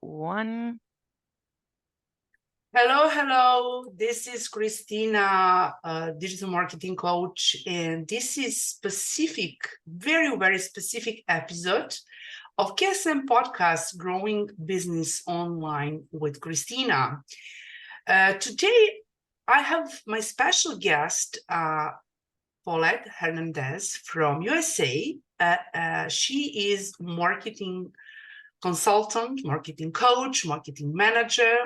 one. Hello, hello. This is Kristina, digital marketing coach, and this is specific, very, very specific episode of KSM podcast, Growing Business Online with Kristina. Today, I have my special guest, Paulette Hernandez from USA. She is marketing consultant, marketing coach, marketing manager.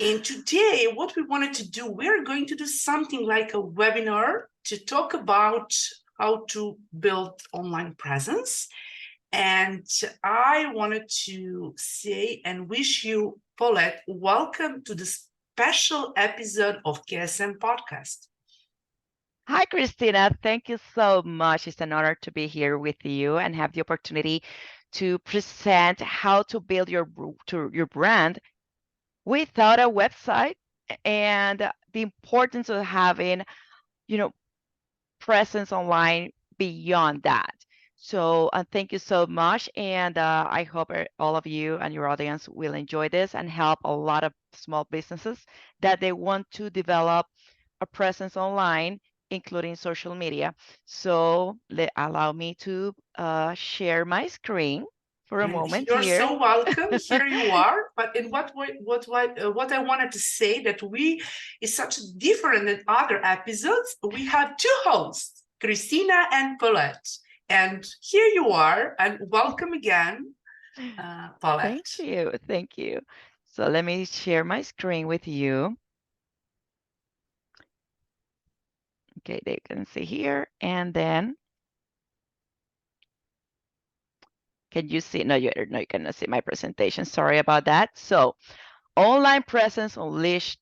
And today, what we wanted to do, we're going to do something like a webinar to talk about how to build online presence. And I wanted to say and wish you, Paulette, welcome to the special episode of KSM Podcast. Hi, Kristina. Thank you so much. It's an honor to be here with you and have the opportunity to present how to build your brand without a website and the importance of having, presence online beyond that. So thank you so much. And I hope all of you and your audience will enjoy this and help a lot of small businesses that they want to develop a presence online, including social media. So allow me to share my screen for a And moment you're here. so welcome. Here you are. But in what way? What I wanted to say that we is such different than other episodes. We have two hosts, Kristina and Paulette. And here you are, and welcome again, Paulette. Thank you. Thank you. So let me share my screen with you. Okay, they can see here. And then, can you see? No, you cannot see my presentation. Sorry about that. So, online presence unleashed,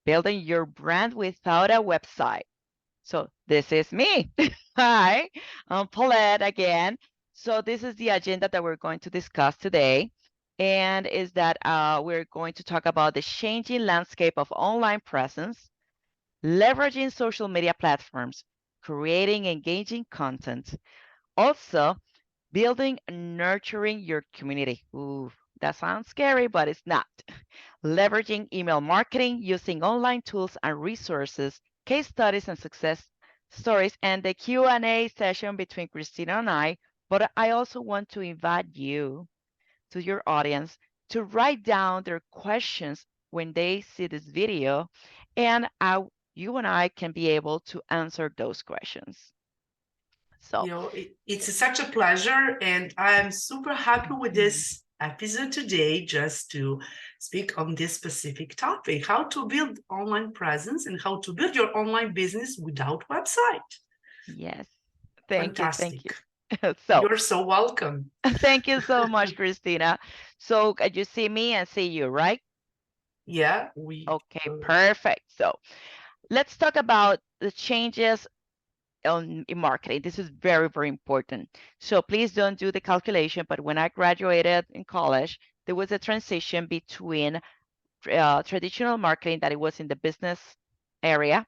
building your brand without a website. So this is me. Hi, I'm Paulette again. So this is the agenda that we're going to discuss today. And is that we're going to talk about the changing landscape of online presence, leveraging social media platforms, creating engaging content, also building and nurturing your community. Ooh, that sounds scary, but it's not. Leveraging email marketing, using online tools and resources, case studies and success stories, and the Q&A session between Kristina and I. But I also want to invite you, to your audience, to write down their questions when they see this video, and you and I can be able to answer those questions. So, It's such a pleasure, and I'm super happy with this episode today just to speak on this specific topic, how to build online presence and how to build your online business without website. yes, thank you, thank Fantastic. you. So, You're so welcome. thank you so much, Kristina. So, you see me and see you, right? Yeah, Okay, perfect. So, let's talk about the changes in marketing. This is very, very important. So please don't do the calculation, but when I graduated in college, there was a transition between traditional marketing that it was in the business area.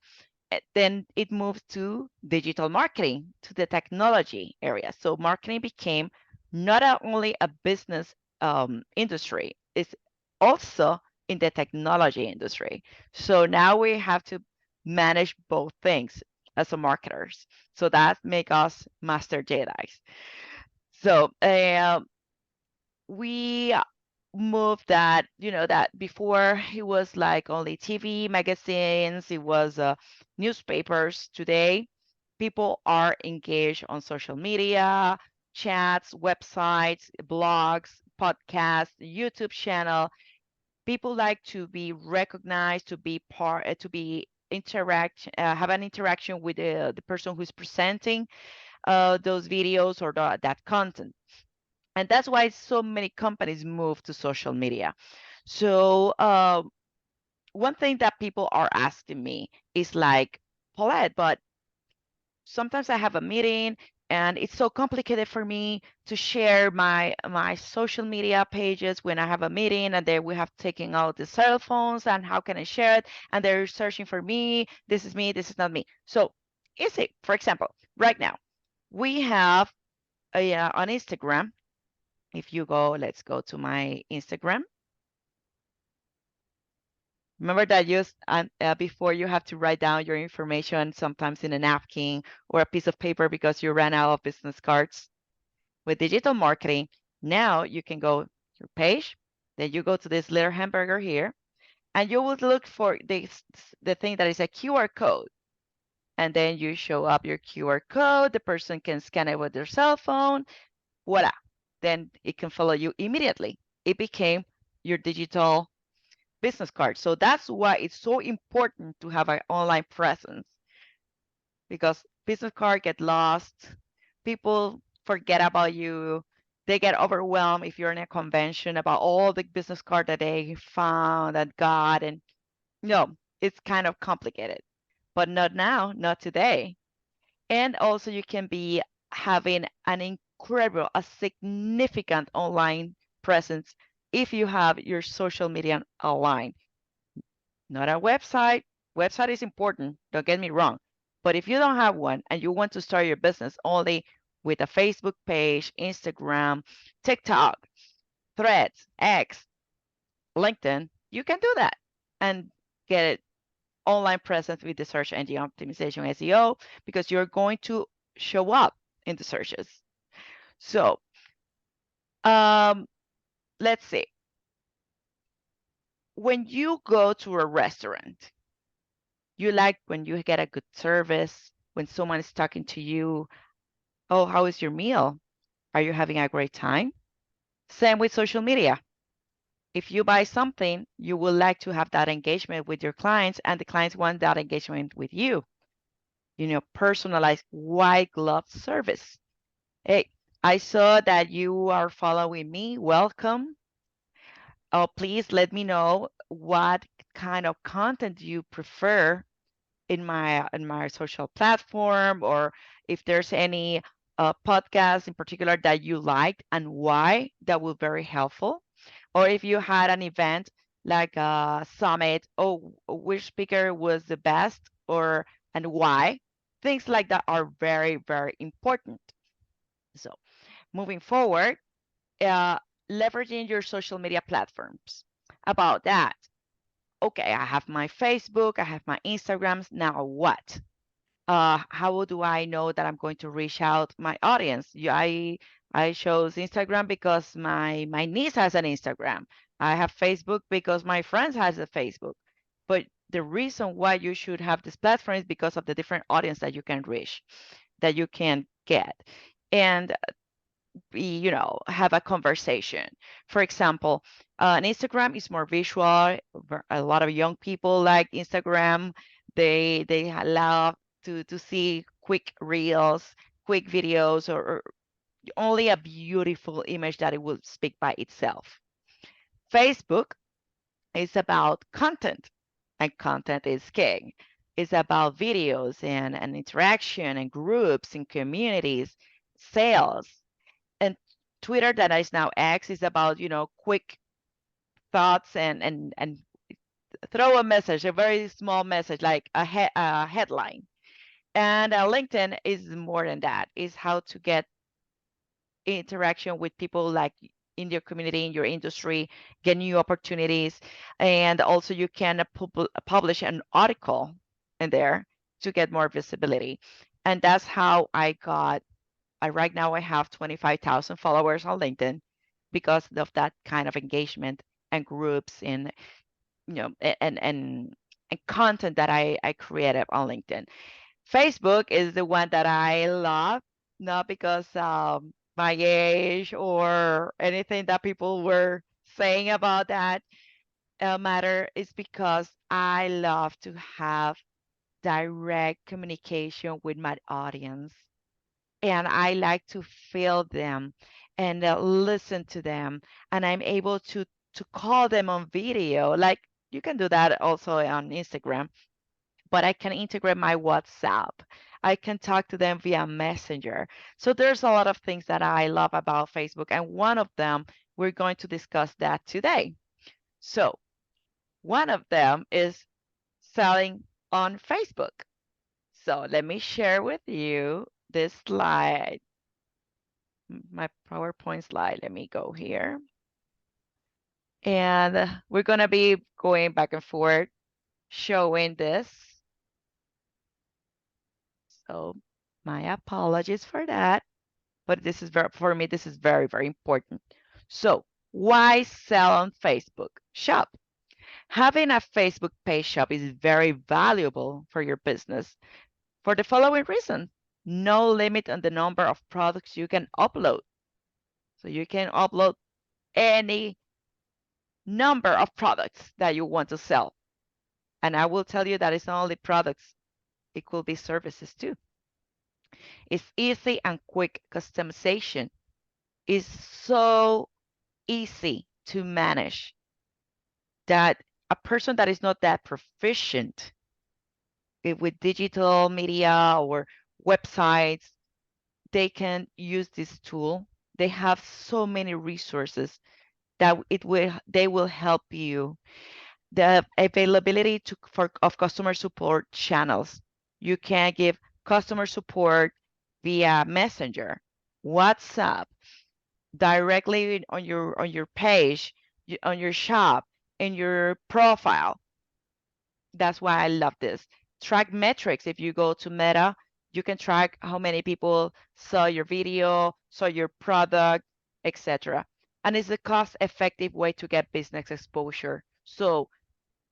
Then it moved to digital marketing, to the technology area. So marketing became not only a business industry, it's also in the technology industry. So now we have to manage both things as a marketers. So that make us master Jedi's. So we moved that, that before it was like only TV, magazines, it was newspapers. Today, people are engaged on social media, chats, websites, blogs, podcasts, YouTube channel. People like to be recognized, to be to be have an interaction with the person who's presenting those videos or that content. And that's why so many companies move to social media. So one thing that people are asking me is like, Paulette, but sometimes I have a meeting and it's so complicated for me to share my social media pages when I have a meeting, and then we have taken out the cell phones, and how can I share it? And they're searching for me. This is me. This is not me. So is it, for example, right now we have on Instagram. If you go, let's go to my Instagram. Remember that before you have to write down your information sometimes in a napkin or a piece of paper because you ran out of business cards. With digital marketing, now you can go your page, then you go to this little hamburger here, and you would look for the thing that is a QR code. And then you show up your QR code, the person can scan it with their cell phone, voila. Then it can follow you immediately. It became your digital business card. So that's why it's so important to have an online presence because business card get lost, people forget about you, they get overwhelmed if you're in a convention about all the business card that they found and got, and no, it's kind of complicated. But not now, not today. And also you can be having an incredible, a significant online presence if you have your social media aligned. Not a website. Website is important, don't get me wrong. But if you don't have one and you want to start your business only with a Facebook page, Instagram, TikTok, Threads, X, LinkedIn, you can do that and get it online presence with the search engine optimization SEO because you're going to show up in the searches. So let's see. When you go to a restaurant, you like when you get a good service, when someone is talking to you, oh, how is your meal? Are you having a great time? Same with social media. If you buy something, you would like to have that engagement with your clients, and the clients want that engagement with you. Personalized white glove service. Hey, I saw that you are following me. Welcome. Oh, please let me know what kind of content you prefer in my social platform, or if there's any podcast in particular that you liked and why. That would be very helpful. Or if you had an event like a summit, oh, which speaker was the best or and why. Things like that are very, very important. So moving forward, uh, leveraging your social media platforms. About that, okay, I have my Facebook, I have my Instagrams. Now what? How do I know that I'm going to reach out my audience? I chose Instagram because my niece has an Instagram. I have Facebook because my friends has a Facebook. But the reason why you should have this platform is because of the different audience that you can reach, that you can get. And have a conversation. For example, Instagram is more visual. A lot of young people like Instagram. They love to see quick reels, quick videos, or only a beautiful image that it will speak by itself. Facebook is about content, and content is king. It's about videos and interaction and groups and communities, sales. And Twitter, that is now X, is about quick thoughts and throw a message, a very small message like a headline. And LinkedIn is more than that. Is how to get interaction with people like in your community, in your industry, get new opportunities, and also you can publish an article in there to get more visibility. And that's how I got. Right now I have 25,000 followers on LinkedIn because of that kind of engagement and groups and and content that I created on LinkedIn. Facebook is the one that I love, not because my age or anything that people were saying about that matter. Is because I love to have direct communication with my audience, and I like to feel them and listen to them, and I'm able to call them on video. Like you can do that also on Instagram, but I can integrate my WhatsApp. I can talk to them via Messenger. So there's a lot of things that I love about Facebook, and one of them we're going to discuss that today. So one of them is selling on Facebook. So let me share with you this slide, my PowerPoint slide. Let me go here. And we're going to be going back and forth showing this. So my apologies for that. But this is very, for me, this is very, very important. So why sell on Facebook Shop? Having a Facebook page shop is very valuable for your business for the following reason. No limit on the number of products you can upload. So you can upload any number of products that you want to sell. And I will tell you that it's not only products, it could be services too. It's easy and quick customization. It's so easy to manage that a person that is not that proficient with digital media or websites, they can use this tool. They have so many resources that they will help you. The availability of customer support channels. You can give customer support via Messenger, WhatsApp, directly on your page, on your shop, in your profile. That's why I love this. Track metrics. If you go to Meta, you can track how many people saw your video, saw your product, etc. And it's a cost-effective way to get business exposure. So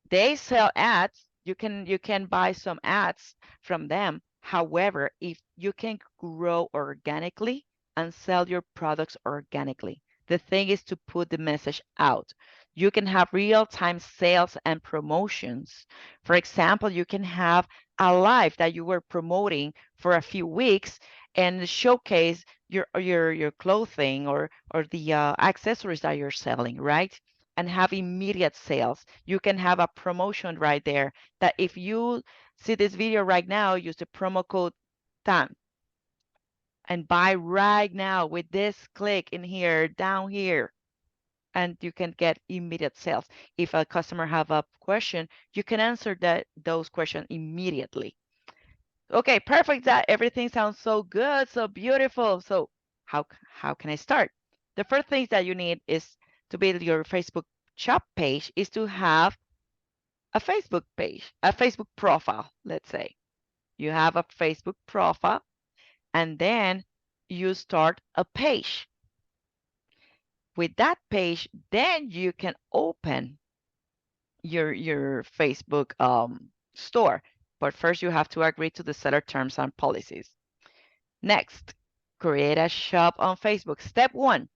they sell ads. You can buy some ads from them. However, if you can grow organically and sell your products organically, the thing is to put the message out. You can have real-time sales and promotions. For example, you can have a live that you were promoting for a few weeks and showcase your clothing or the accessories that you're selling, right? And have immediate sales. You can have a promotion right there that if you see this video right now, use the promo code TAN and buy right now with this click in here, down here, and you can get immediate sales. If a customer have a question, you can answer those questions immediately. Okay, perfect. That everything sounds so good, so beautiful. So how can I start? The first thing that you need is to build your Facebook shop page is to have a Facebook page, a Facebook profile, let's say. You have a Facebook profile and then you start a page. With that page, then you can open your Facebook store. But first you have to agree to the seller terms and policies. Next, create a shop on Facebook. Step 1,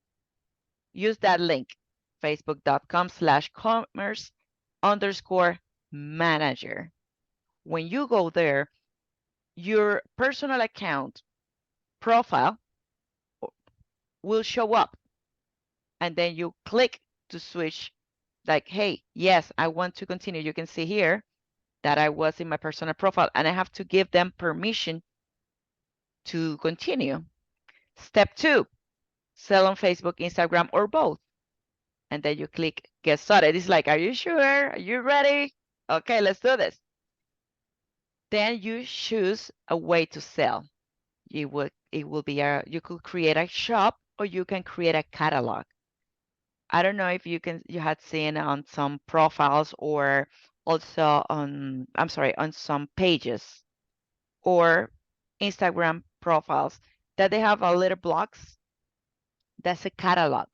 use that link, facebook.com/commerce_manager. When you go there, your personal account profile will show up and then you click to switch like, hey, yes, I want to continue. You can see here that I was in my personal profile and I have to give them permission to continue. Step 2, sell on Facebook, Instagram, or both. And then you click get started. It's like, are you sure? Are you ready? Okay, let's do this. Then you choose a way to sell. It will be you could create a shop or you can create a catalog. I don't know if you had seen on some profiles or also on I'm sorry on some pages or Instagram profiles that they have a little blocks. That's a catalog.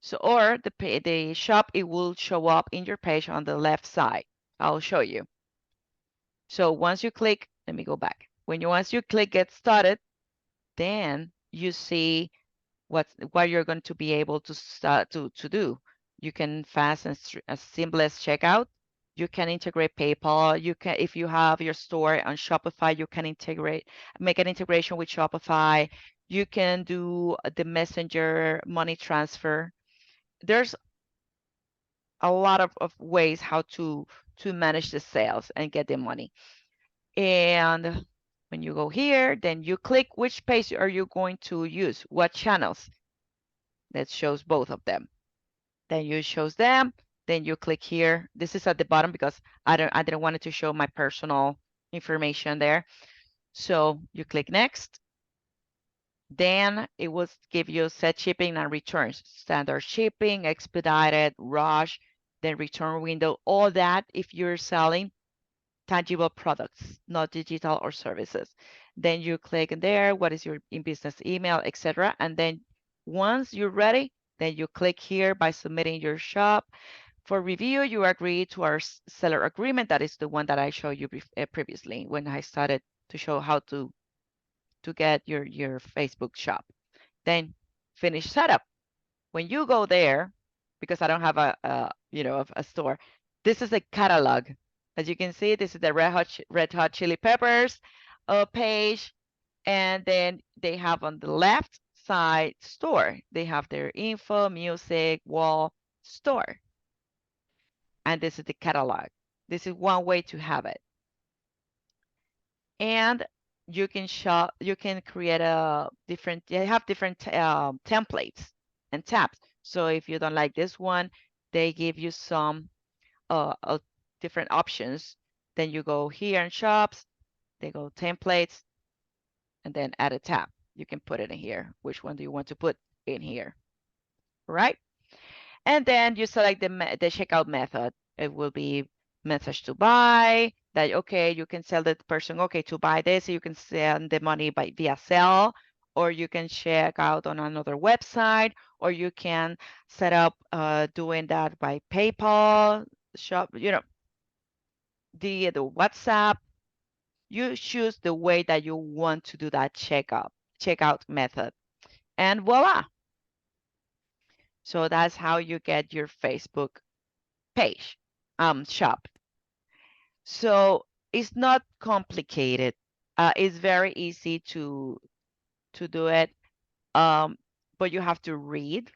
So or the shop it will show up in your page on the left side. I'll show you. So once you click, let me go back. Once you click get started, then you see what you're going to be able to start to do. You can fast and as simple as checkout. You can integrate PayPal. You can, if you have your store on Shopify, you can make an integration with Shopify. You can do the messenger money transfer. There's a lot of ways how to manage the sales and get the money. And when you go here, then you click which page are you going to use, what channels. That shows both of them. Then you shows them. Then you click here. This is at the bottom because I didn't want it to show my personal information there. So you click next. Then it will give you set shipping and returns, standard shipping, expedited, rush, then return window, all that if you're selling tangible products, not digital or services. Then you click in there, what is your in-business email, etc. And then once you're ready, then you click here by submitting your shop. For review, you agree to our seller agreement. That is the one that I showed you previously when I started to show how to get your Facebook shop. Then finish setup. When you go there, because I don't have a store, this is a catalog. As you can see, this is the Red Hot Chili Peppers page, and then they have on the left side store. They have their info, music, wall, store, and this is the catalog. This is one way to have it. And you can create a different, they have different templates and tabs. So if you don't like this one, they give you some different options. Then you go here in shops, they go templates, and then add a tab. You can put it in here. Which one do you want to put in here? Right? And then you select the checkout method. It will be message to buy, that okay, you can tell the person, okay, to buy this, you can send the money by via Zelle, or you can check out on another website, or you can set up doing that by PayPal, shop, the WhatsApp. You choose the way that you want to do that checkout method, and voila. So that's how you get your Facebook page, shop. So it's not complicated. It's very easy to do it. Um, but you have to read.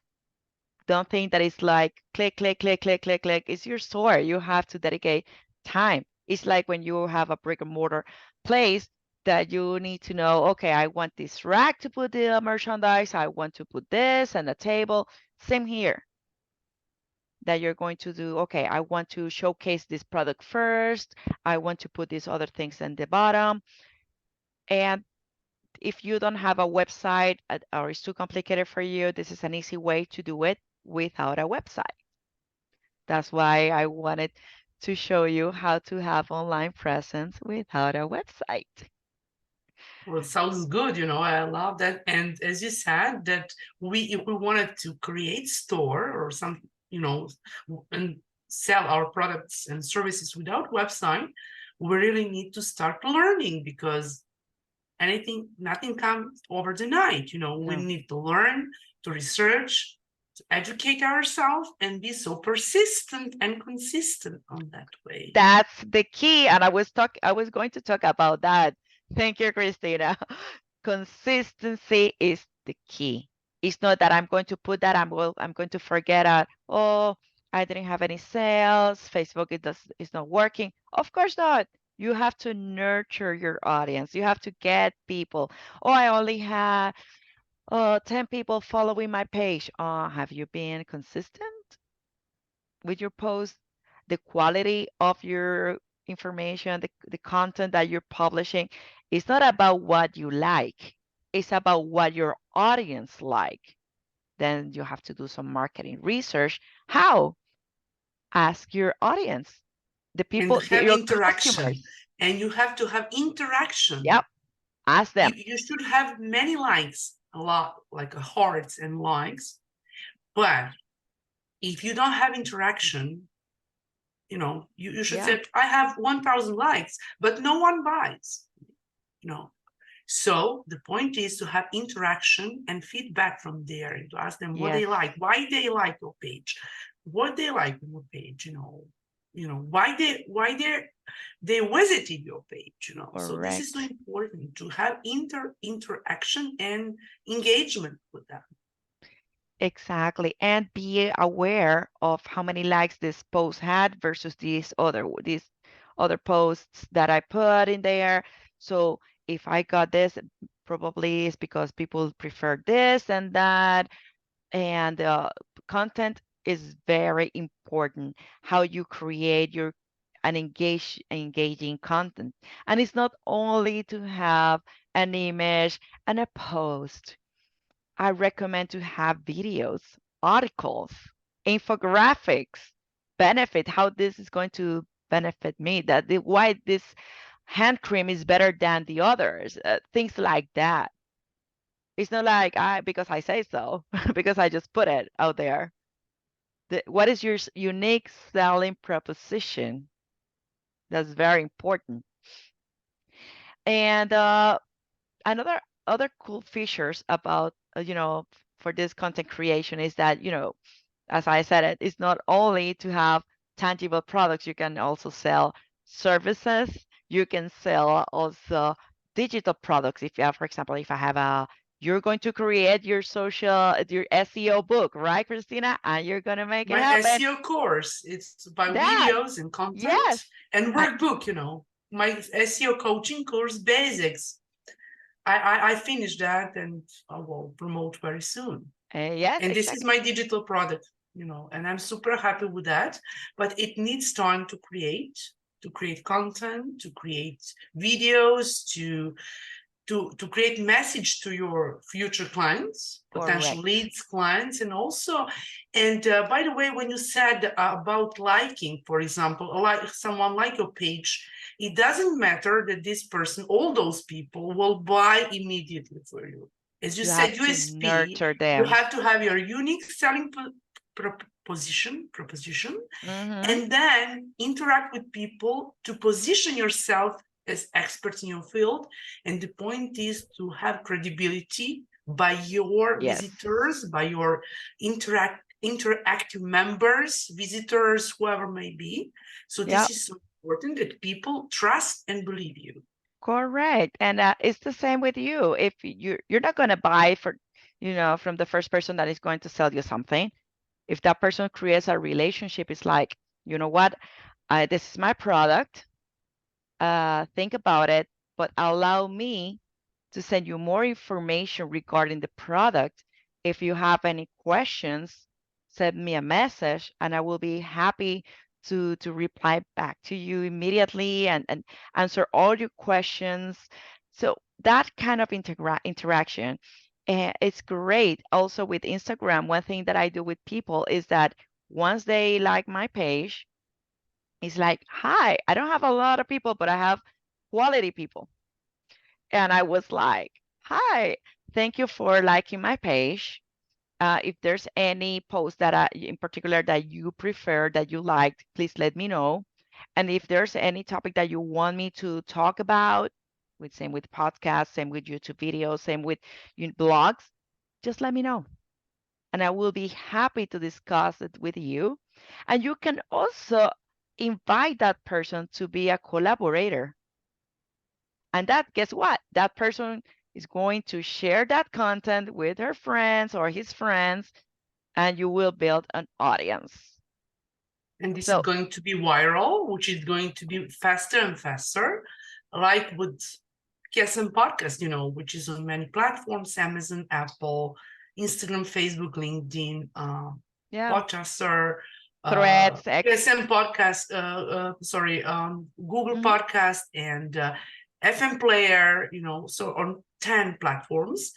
Don't think that it's like click, click, click, click, click, click. It's your store. You have to dedicate time. It's like when you have a brick and mortar place that you need to know, okay, I want this rack to put the merchandise. I want to put this and a table. Same here, that you're going to do, okay, I want to showcase this product first. I want to put these other things in the bottom. And if you don't have a website or it's too complicated for you, this is an easy way to do it without a website. That's why I wanted to show you how to have online presence without a website. Well, it sounds good, I love that. And as you said, that if we wanted to create store or some, and sell our products and services without website, we really need to start learning, because nothing comes over the night. We No, need to learn, to research, to educate ourselves, and be so persistent and consistent on that way. that's the key. And I was going to talk about that. Thank you, Kristina. Consistency is the key. It's not that I'm going to put that, I'm going to forget oh, I didn't have any sales, Facebook is not working. Of course not. You have to nurture your audience. You have to get people. Oh, I only had 10 people following my page. Have you been consistent with your posts? The quality of your information, the content that you're publishing, it's not about what you like. It's about what your audience like. Then you have to do some marketing research. How? Ask your audience, the And people, have your interaction. customers. And you have to have interaction. Yep. Ask them. You should have many likes, a lot, like hearts and likes. But if you don't have interaction, you should Yeah. say, I have 1,000 likes, but no one buys. So the point is to have interaction and feedback from there, and to ask them what Yes. they like, why they like your page, what they like on your page, why they visited your page. So this is so Correct. important to have interaction and engagement with them. Exactly. And be aware of how many likes this post had versus these other posts that I put in there. So if I got this, probably it's because people prefer this and that. And content is very important. How you create your an engaging content. And it's not only to have an image and a post. I recommend to have videos, articles, infographics, benefit, how this is going to benefit me, why this hand cream is better than the others, things like that. It's not like I because I say so, because I just put it out there. What is your unique selling proposition? That's very important. And another other cool features about for this content creation is that as I said, it's not only to have tangible products, you can also sell services. You can sell also digital products. If you have, for example, if I have you're going to create your SEO book, right, Kristina? And you're going to make it My happen. SEO course, it's by That, videos and content yes. and I, workbook, my SEO coaching course basics. I finished that and I will promote very soon. yes, And this is exactly. my digital product, and I'm super happy with that. But it needs time to create content, to create videos, to create message to your future clients, potential Correct. leads, clients, and also, and by the way, when you said about liking, for example, like someone like your page, it doesn't matter that this person, all those people will buy immediately for you. As you You said, have to USP, nurture you them. have to have your unique selling proposition, Mm-hmm. and then interact with people to position yourself as experts in your field. And the point is to have credibility by your Yes. visitors, by your interactive members, visitors, whoever may be. So Yeah. this is so important that people trust and believe you. Correct. And it's the same with you. If you're not going to buy from the first person that is going to sell you something. If that person creates a relationship, it's like, you know what? This is my product. Think about it, but allow me to send you more information regarding the product. If you have any questions, send me a message and I will be happy to reply back to you immediately and answer all your questions. So that kind of interaction, it's great. Also with Instagram, one thing that I do with people is that once they like my page, it's like, hi, I don't have a lot of people, but I have quality people. And I was like, hi, thank you for liking my page. If there's any post that in particular that you prefer, that you liked, please let me know. And if there's any topic that you want me to talk about, same with podcasts, same with YouTube videos, same with blogs, just let me know. And I will be happy to discuss it with you. And you can also invite that person to be a collaborator. And that, guess what? That person is going to share that content with her friends or his friends, and you will build an audience. And this is So, going to be viral, which is going to be faster and faster, like with KSM Podcast, which is on many platforms, Amazon, Apple, Instagram, Facebook, LinkedIn, yeah, Podcaster, threads, X. KSM Podcast, Google Mhm. Podcast, and FM Player, so on 10 platforms.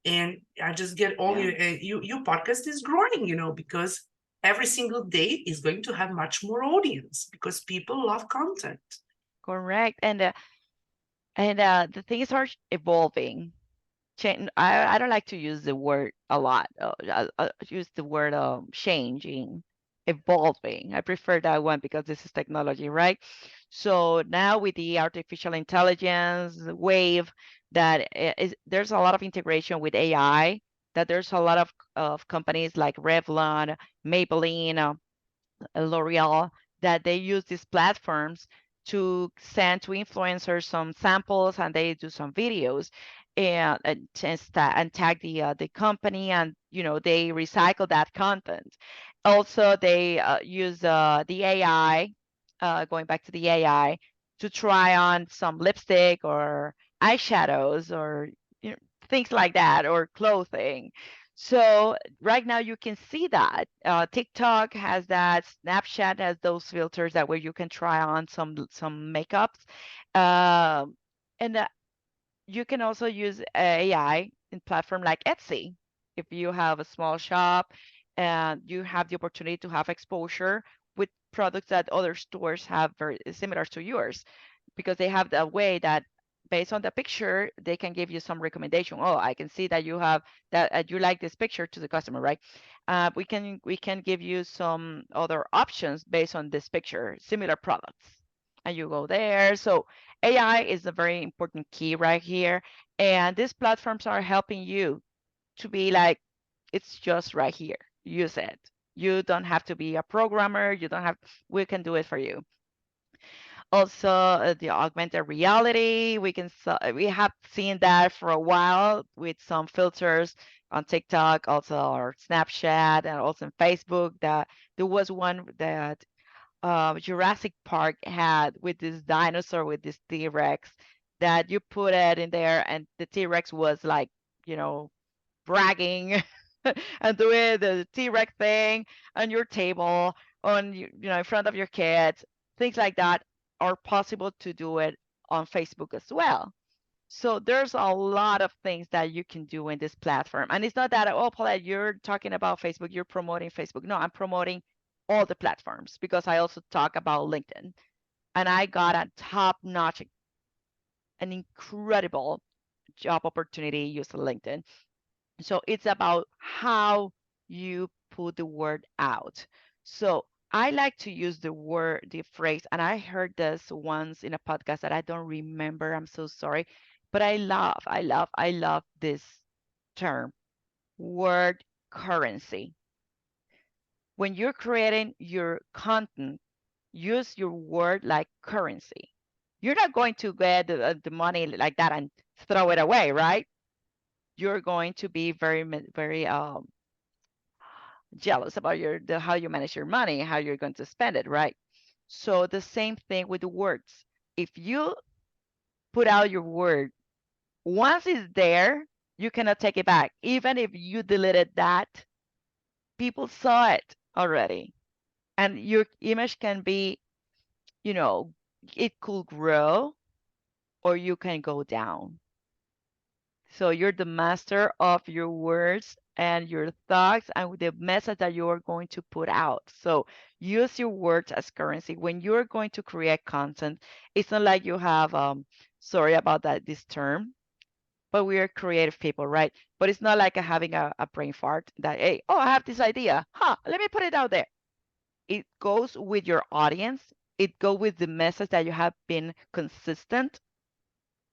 And I just get Yeah, only, your podcast is growing, because every single day is going to have much more audience because people love content. correct. And the things are evolving. I don't like to use the word a lot. I use the word changing, evolving. I prefer that one because this is technology, right? So now with the artificial intelligence wave, there's a lot of integration with AI. That there's a lot of companies like Revlon, Maybelline, L'Oreal, that they use these platforms to send to influencers some samples and they do some videos and tag the company, and they recycle that content. Also they use the AI, going back to the AI, to try on some lipstick or eyeshadows or you know, things like that, or clothing. So right now you can see that TikTok has that, Snapchat has those filters that where you can try on some makeups, and you can also use AI in platform like Etsy. if you have a small shop and you have the opportunity to have exposure with products that other stores have very similar to yours, because they have the way that based on the picture they can give you some recommendation. Oh, I can see that you have that you like this picture to the customer, right? We can give you some other options based on this picture, similar products, and you go there. So AI is a very important key right here, and these platforms are helping you to be like, it's just right here. Use it. You don't have to be a programmer. You don't have, we can do it for you. Also, the augmented reality, we have seen that for a while with some filters on TikTok, also or Snapchat, and also in Facebook. That there was one that Jurassic Park had with this dinosaur with this T-Rex, that you put it in there, and the T-Rex was like, you know, bragging and doing the T-Rex thing on your table, on in front of your kids. Things like that are possible to do it on Facebook as well. So there's a lot of things that you can do in this platform. And it's not that, oh, Paulette, you're talking about Facebook, you're promoting Facebook. No, I'm promoting all the platforms because I also talk about LinkedIn. And I got a top-notch, an incredible job opportunity using LinkedIn. So it's about how you put the word out. So I like to use the phrase, and I heard this once in a podcast that I don't remember. I'm so sorry, but I love this term, word currency. When you're creating your content, use your word like currency. You're not going to get the money like that and throw it away, right? You're going to be very jealous about how you manage your money, how you're going to spend it, right? So the same thing with the words. If you put out your word, once it's there, you cannot take it back. Even if you deleted that, people saw it already. And your image can be, you know, it could grow or you can go down. So you're the master of your words and your thoughts and the message that you are going to put out. So use your words as currency. When you're going to create content, it's not like you have sorry about that this term, but we are creative people, right? But it's not like having a brain fart that, hey, oh, I have this idea. Huh, let me put it out there. It goes with your audience. It goes with the message that you have been consistent.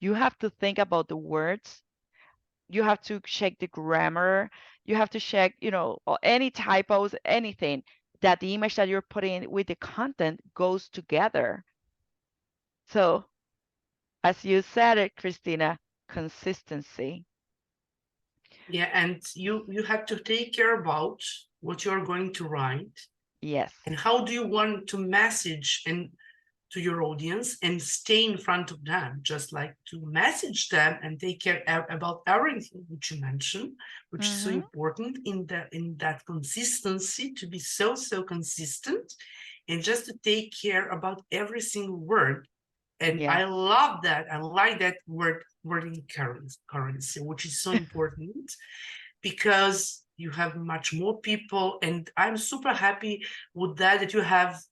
You have to think about the words, you have to check the grammar, you have to check, any typos, anything, that the image that you're putting with the content goes together. So as you said it, Kristina, consistency. Yeah, and you have to take care about what you're going to write Yes. and how do you want to message and to your audience and stay in front of them, just like to message them and take care about everything which you mentioned, which is so Mm-hmm. important in that consistency, to be so consistent and just to take care about every single word. And I Yes. love that. I like that wording currency, which is so important because you have much more people. And I'm super happy with that you have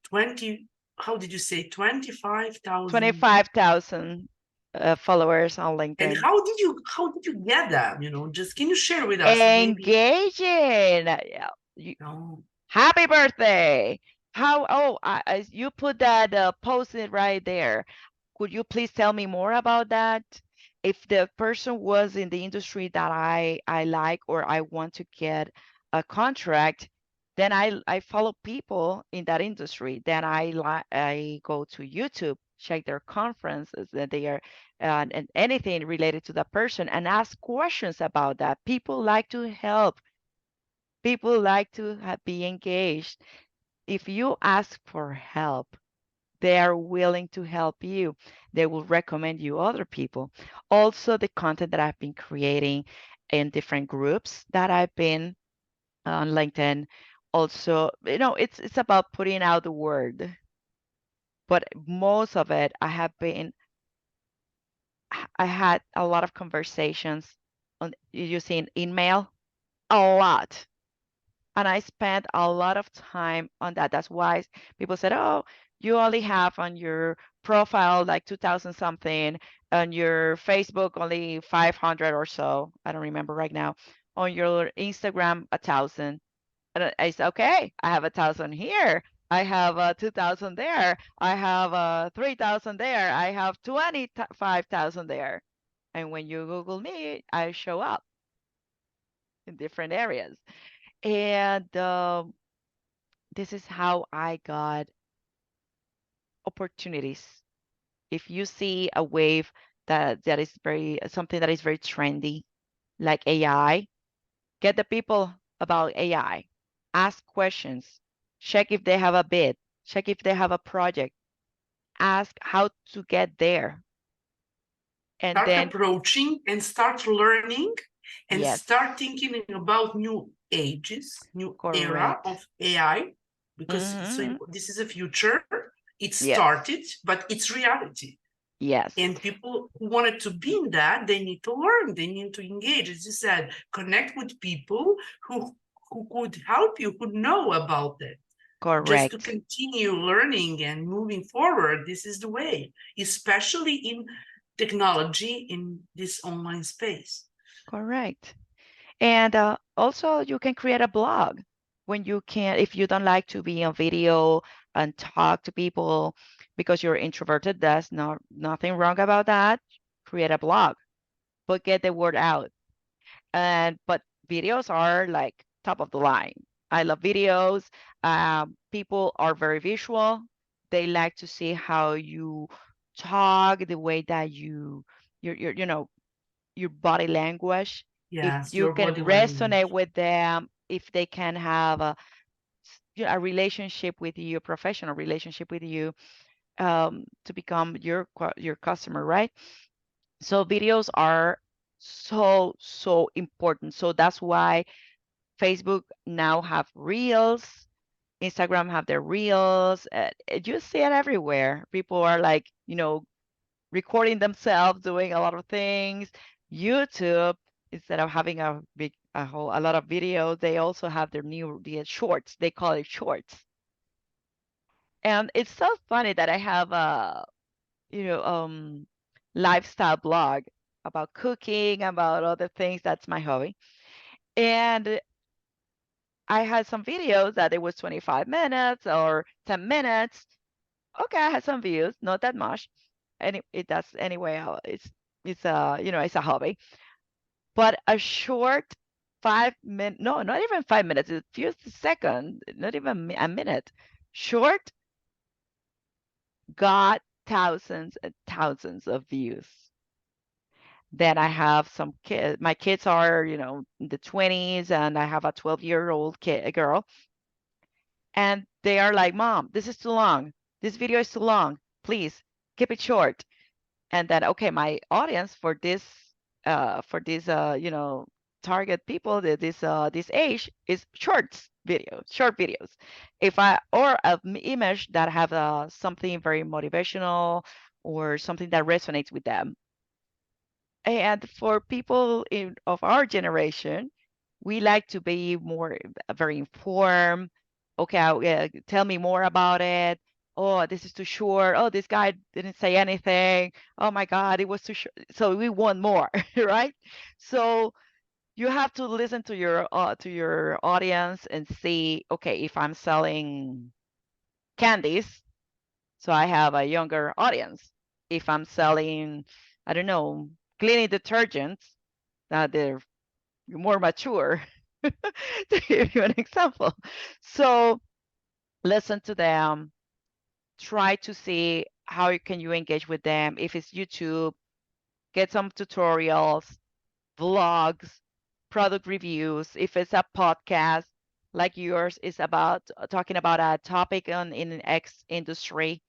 20, how did you say, 25,000? 25,000 followers on And LinkedIn. how did you get that? Just can you share with us? Maybe. Engaging. Yeah. No. Happy birthday. How, oh, you put that post it right there. Could you please tell me more about that? If the person was in the industry that I like or I want to get a contract, then I follow people in that industry. Then I go to YouTube, check their conferences that they are and anything related to that person and ask questions about that. People like to help. People like to be engaged. If you ask for help, they are willing to help you. They will recommend you other people. Also, the content that I've been creating in different groups that I've been on LinkedIn. Also, it's about putting out the word. But most of it, I had a lot of conversations on using email a lot. And I spent a lot of time on that. That's why people said, oh, you only have on your profile like 2000 something, on your Facebook only 500 or so. I don't remember right now. On your Instagram, 1,000. And I said, okay, I have 1,000 here. I have 2,000 there. I have 3,000 there. I have 25,000 there. And when you Google me, I show up in different areas. And this is how I got opportunities. If you see a wave that is very something that is very trendy, like AI, get the people about AI, ask questions, check if they have a bid, check if they have a project, ask how to get there, and Start then approaching and start learning and yes, start thinking about new ages, new era of correct. AI, because so Hmm. this is a future. It Yes, started, but it's reality. yes, And people who wanted to be in that, they need to learn, they need to engage. As you said, connect with people who could help you, who know about it. Just to correct, continue learning and moving forward, this is the way, especially in technology in this online space. correct. And also, you can create a blog when you can, if you don't like to be on video and talk to people because you're introverted. That's not nothing wrong about that. Create a blog, but get the word out. And but videos are like top of the line. I love videos. People are very visual. They like to see how you talk, the way that your body language, if Yes, you your can body resonate language. with them, if they can have a relationship with you, a professional relationship with you, to become your customer, right? So videos are so important. So that's why Facebook now have reels, Instagram have their reels. You see it everywhere. People are like, recording themselves doing a lot of things. YouTube, instead of having a lot of videos, they also have the shorts. They call it shorts. And it's so funny that I have a, you know, um, lifestyle blog about cooking, about other things. That's my hobby. And I had some videos that it was 25 minutes or 10 minutes. Okay, I had some views, not that much. And it does anyway. It's it's a hobby. But a short 5 minute, no, not even 5 minutes, a few seconds, not even a minute, short got thousands and thousands of views. Then I have some kids. My kids are, in the 20s, and I have a 12-year-old kid, a girl, and they are like, "Mom, this is too long. This video is too long. Please keep it short." And then, okay, my audience for this target people, this age is short videos. If I or an image that have something very motivational or something that resonates with them. And for people of our generation, we like to be more very informed. Okay, tell me more about it. Oh, this is too short. Oh, this guy didn't say anything. Oh my God, it was too short. So we want more, right? So you have to listen to your audience and see, okay, if I'm selling candies, so I have a younger audience. If I'm selling, I don't know, cleaning detergents, they're more mature, to give you an example. So listen to them, try to see how can you engage with them. If it's YouTube, get some tutorials, vlogs, product reviews. If it's a podcast like yours is about talking about a topic in an X industry,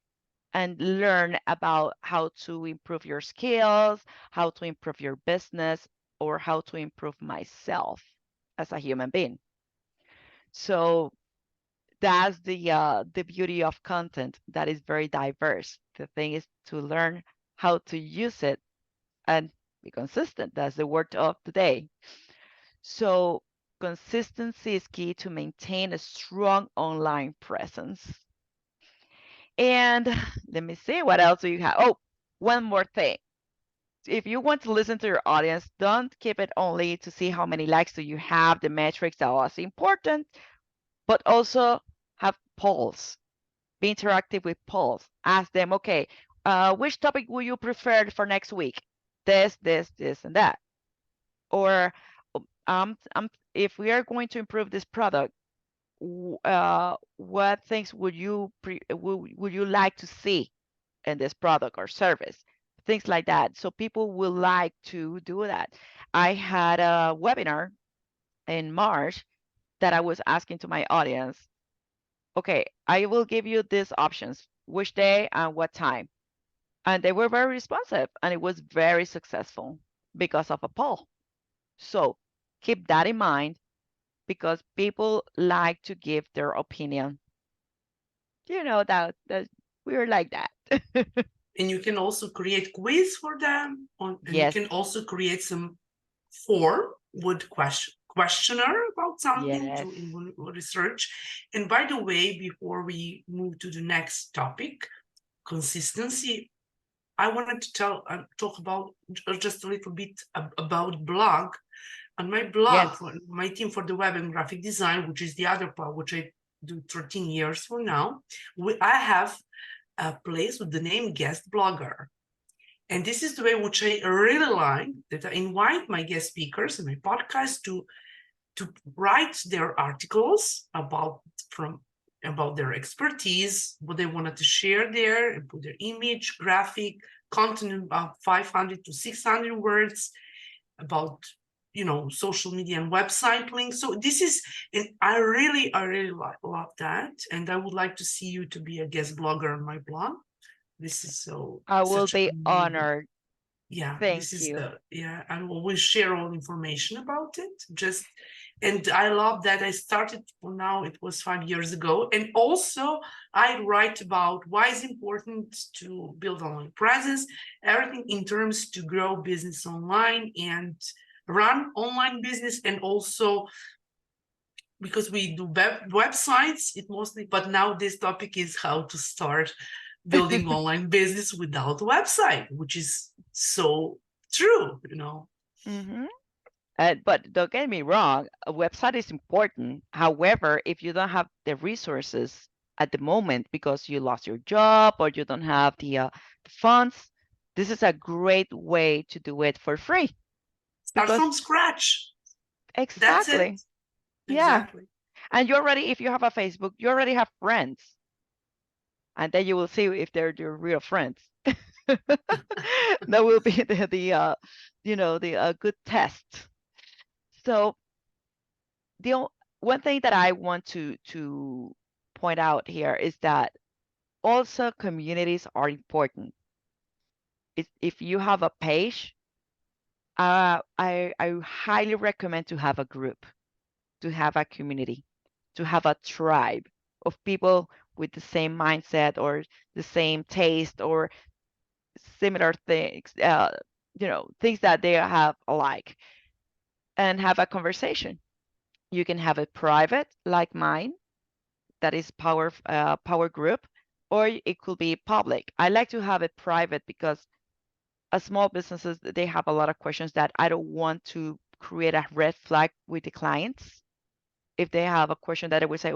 and learn about how to improve your skills, how to improve your business, or how to improve myself as a human being. So that's the beauty of content that is very diverse. The thing is to learn how to use it and Be consistent. That's the word of the day. So consistency is key to maintain a strong online presence. And let me see, what else do you have? Oh, one more thing. If you want to listen to your audience, don't keep it only to see how many likes do you have, the metrics are also important, but also have polls. Be interactive with polls. Ask them, okay, which topic will you prefer for next week? This, and that. Or if we are going to improve this product, what things would you like to see in this product or service? Things like that. So people will like to do that. I had a webinar in March that I was asking to my audience, okay, I will give you these options, which day and what time. And they were very responsive and it was very successful because of a poll. So keep that in mind because people like to give their opinion. You know that we're like that. And you can also create quiz for them and you Yes, can also create some form with questionnaire about something yes. to research. And by the way, before we move to the next topic, consistency, I wanted to talk about just a little bit about blog. On my blog, Yes. for my team for the web and graphic design, which is the other part, which I do 13 years from now, I have a place with the name guest blogger. And this is the way which I really like, that I invite my guest speakers in my podcast to write their articles about their expertise, what they wanted to share there, and put their image, graphic, content about 500 to 600 words about social media and website links. So this is, and I really love that, and I would like to see you to be a guest blogger on my blog. This is I will such be amazing. honored. Yeah, this Thank is you. the, yeah, I always share all information about it. Just, and I love that I started, well, now it was 5 years ago. And also I write about why it's important to build online presence, everything in terms to grow business online and run online business. And also because we do websites, it mostly, but now this topic is how to start building online business without a website, which is so true. hmm But don't get me wrong, a website is important. However, if you don't have the resources at the moment because you lost your job or you don't have the funds, this is a great way to do it for free Start because from scratch. That's it. exactly. Yeah. Exactly. And you already, if you have a Facebook, you already have friends. And then you will see if they're your real friends. That will be the good test. So the one thing that I want to point out here is that also communities are important. If you have a page, I highly recommend to have a group, to have a community, to have a tribe of people with the same mindset or the same taste or similar things, things that they have alike, and have a conversation. You can have it private, like mine, that is power group, or it could be public. I like to have it private because as small businesses, they have a lot of questions that I don't want to create a red flag with the clients. If they have a question that I would say,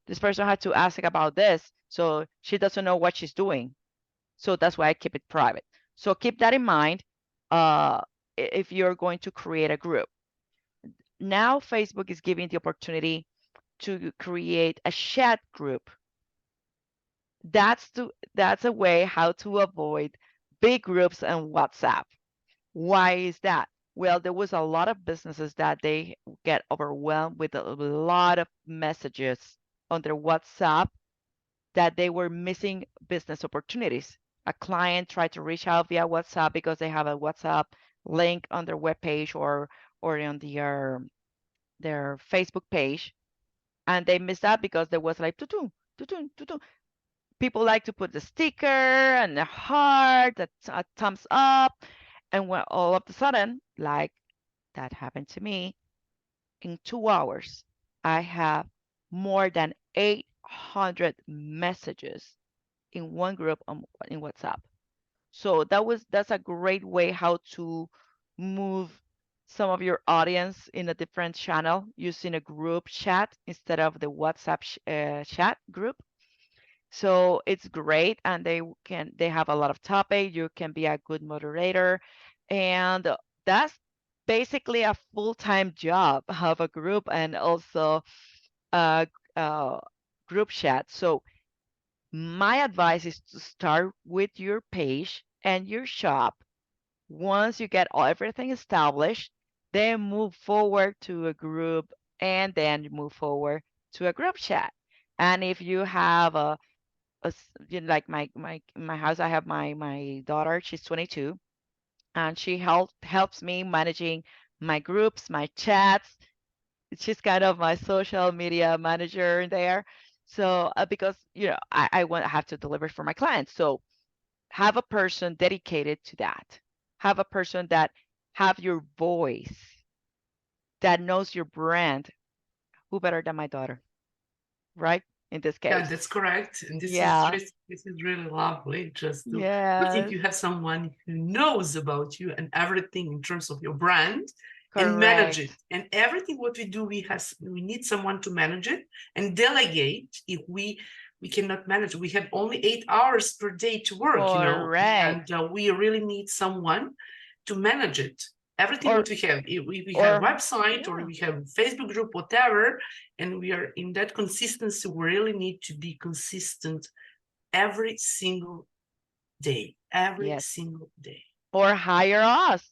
this person had to ask about this, so she doesn't know what she's doing. So that's why I keep it private. So keep that in mind if you're going to create a group. Now Facebook is giving the opportunity to create a chat group. That's a way how to avoid big groups on WhatsApp. Why is that? Well, there was a lot of businesses that they get overwhelmed with a lot of messages on their WhatsApp that they were missing business opportunities. A client tried to reach out via WhatsApp because they have a WhatsApp link on their webpage or on their Facebook page, and they missed that because there was like tutu, tutu, tutu. People like to put the sticker and the heart, a thumbs up, And when all of a sudden, like that happened to me, in 2 hours, I have more than 800 messages in one group in WhatsApp. So that's a great way how to move some of your audience in a different channel using a group chat instead of the WhatsApp chat group. So it's great, and they have a lot of topic. You can be a good moderator, and that's basically a full-time job of a group and also a, a group chat. So my advice is to start with your page and your shop. Once you get everything established, then move forward to a group and then move forward to a group chat. And if you have like my house, I have my daughter, she's 22, and she helps me managing my groups, my chats. She's kind of my social media manager there. So because I want have to deliver for my clients, so have a person dedicated to that. Have a person that have your voice, that knows your brand. Who better than my daughter, right? In this Yeah, case. that's correct. And Yeah. this is really lovely just to but if Yes. you have someone who knows about you and everything in terms of your brand and manage it. Correct. And everything what we do, we need someone to manage it and delegate if we cannot manage. We have only 8 hours per day to work, and Correct. we really need someone to manage it. Everything Or what we have, if we have or website or yeah. we have Facebook group, whatever, and we are in that consistency, we really need to be consistent every single day, every Yes. single day. Or hire us.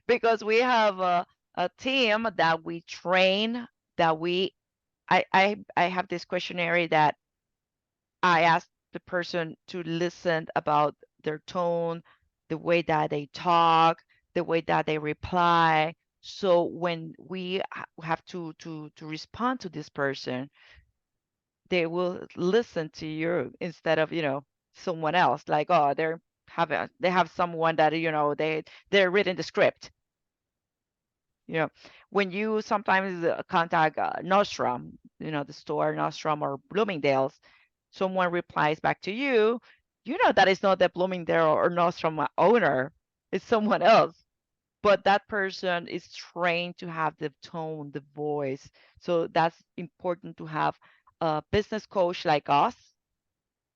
Because we have a team that we train, that I have this questionnaire that I ask the person to listen about their tone, the way that they talk, the way that they reply. So when we have to respond to this person, they will listen to you instead of someone else. Like, oh, they have someone that they're reading the script. You know, when you sometimes contact Nordstrom, the store Nordstrom or Bloomingdale's, someone replies back to you, that is not the Bloomingdale or Nordstrom owner, it's someone else. But that person is trained to have the tone, the voice. So that's important to have a business coach like us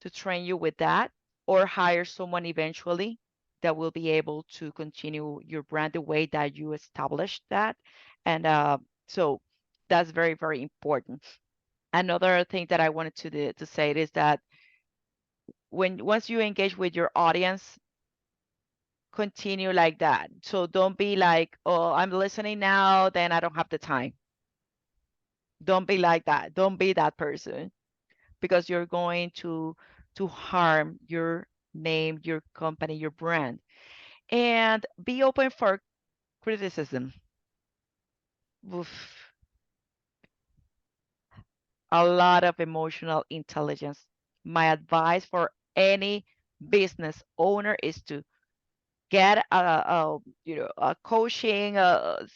to train you with that, or hire someone eventually that will be able to continue your brand the way that you established that. And so that's very, very important. Another thing that I wanted to say is that once you engage with your audience, continue like that. So don't be like, oh, I'm listening now, then I don't have the time. Don't be like that. Don't be that person, because you're going to harm your name, your company, your brand. And be open for criticism. Oof, a lot of emotional intelligence. My advice for any business owner is to get a coaching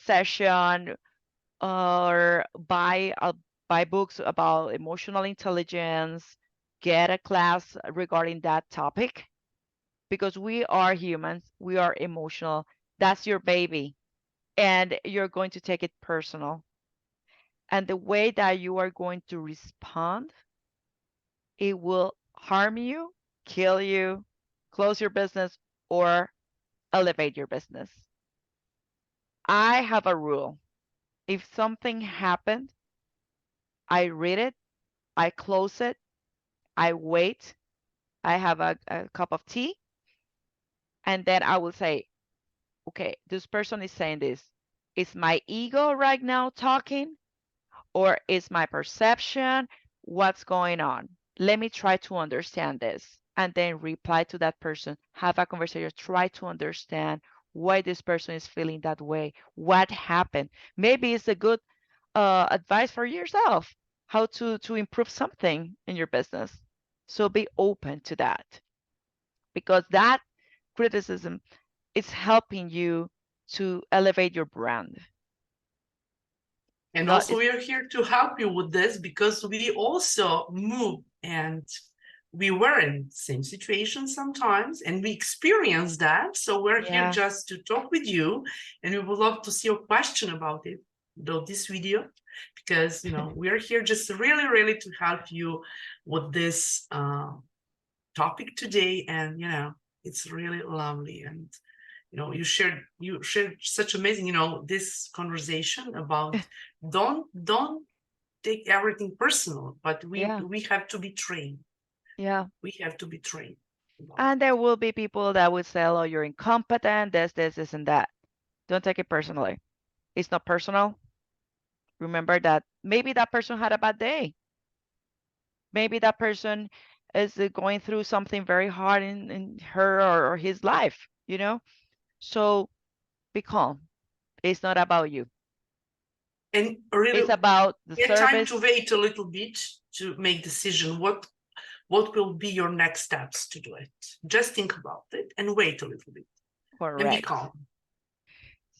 session, or buy books about emotional intelligence, get a class regarding that topic, because we are humans, we are emotional. That's your baby, and you're going to take it personal. And the way that you are going to respond, it will harm you, kill you, close your business, or elevate your business. I have a rule. If something happened, I read it, I close it, I wait, I have a cup of tea, and then I will say, okay, this person is saying this. Is my ego right now talking, or is my perception? What's going on? Let me try to understand this. And then reply to that person, have a conversation, try to understand why this person is feeling that way, what happened. Maybe it's a good advice for yourself, how to improve something in your business. So be open to that, because that criticism it's helping you to elevate your brand. And Not also, it's we are here to help you with this because we also move and we were in the same situation sometimes and we experienced that. So we're here yeah. just to talk with you and we would love to see your question about it, about this video, because, we're here just really, really to help you with this topic today. And, it's really lovely. And you shared such amazing this conversation about don't take everything personal, but we Yeah. we have to be trained. Yeah. We have to be trained about And it. there will be people that would say, oh, you're incompetent, this, and that. Don't take it personally. It's not personal. Remember that maybe that person had a bad day. Maybe that person is going through something very hard in her or his life, you know? So be calm. It's not about you. And really It's about the get time to service. wait a little bit to make decision what will be your next steps to do it. Just think about it and wait a little bit and be Correct. calm.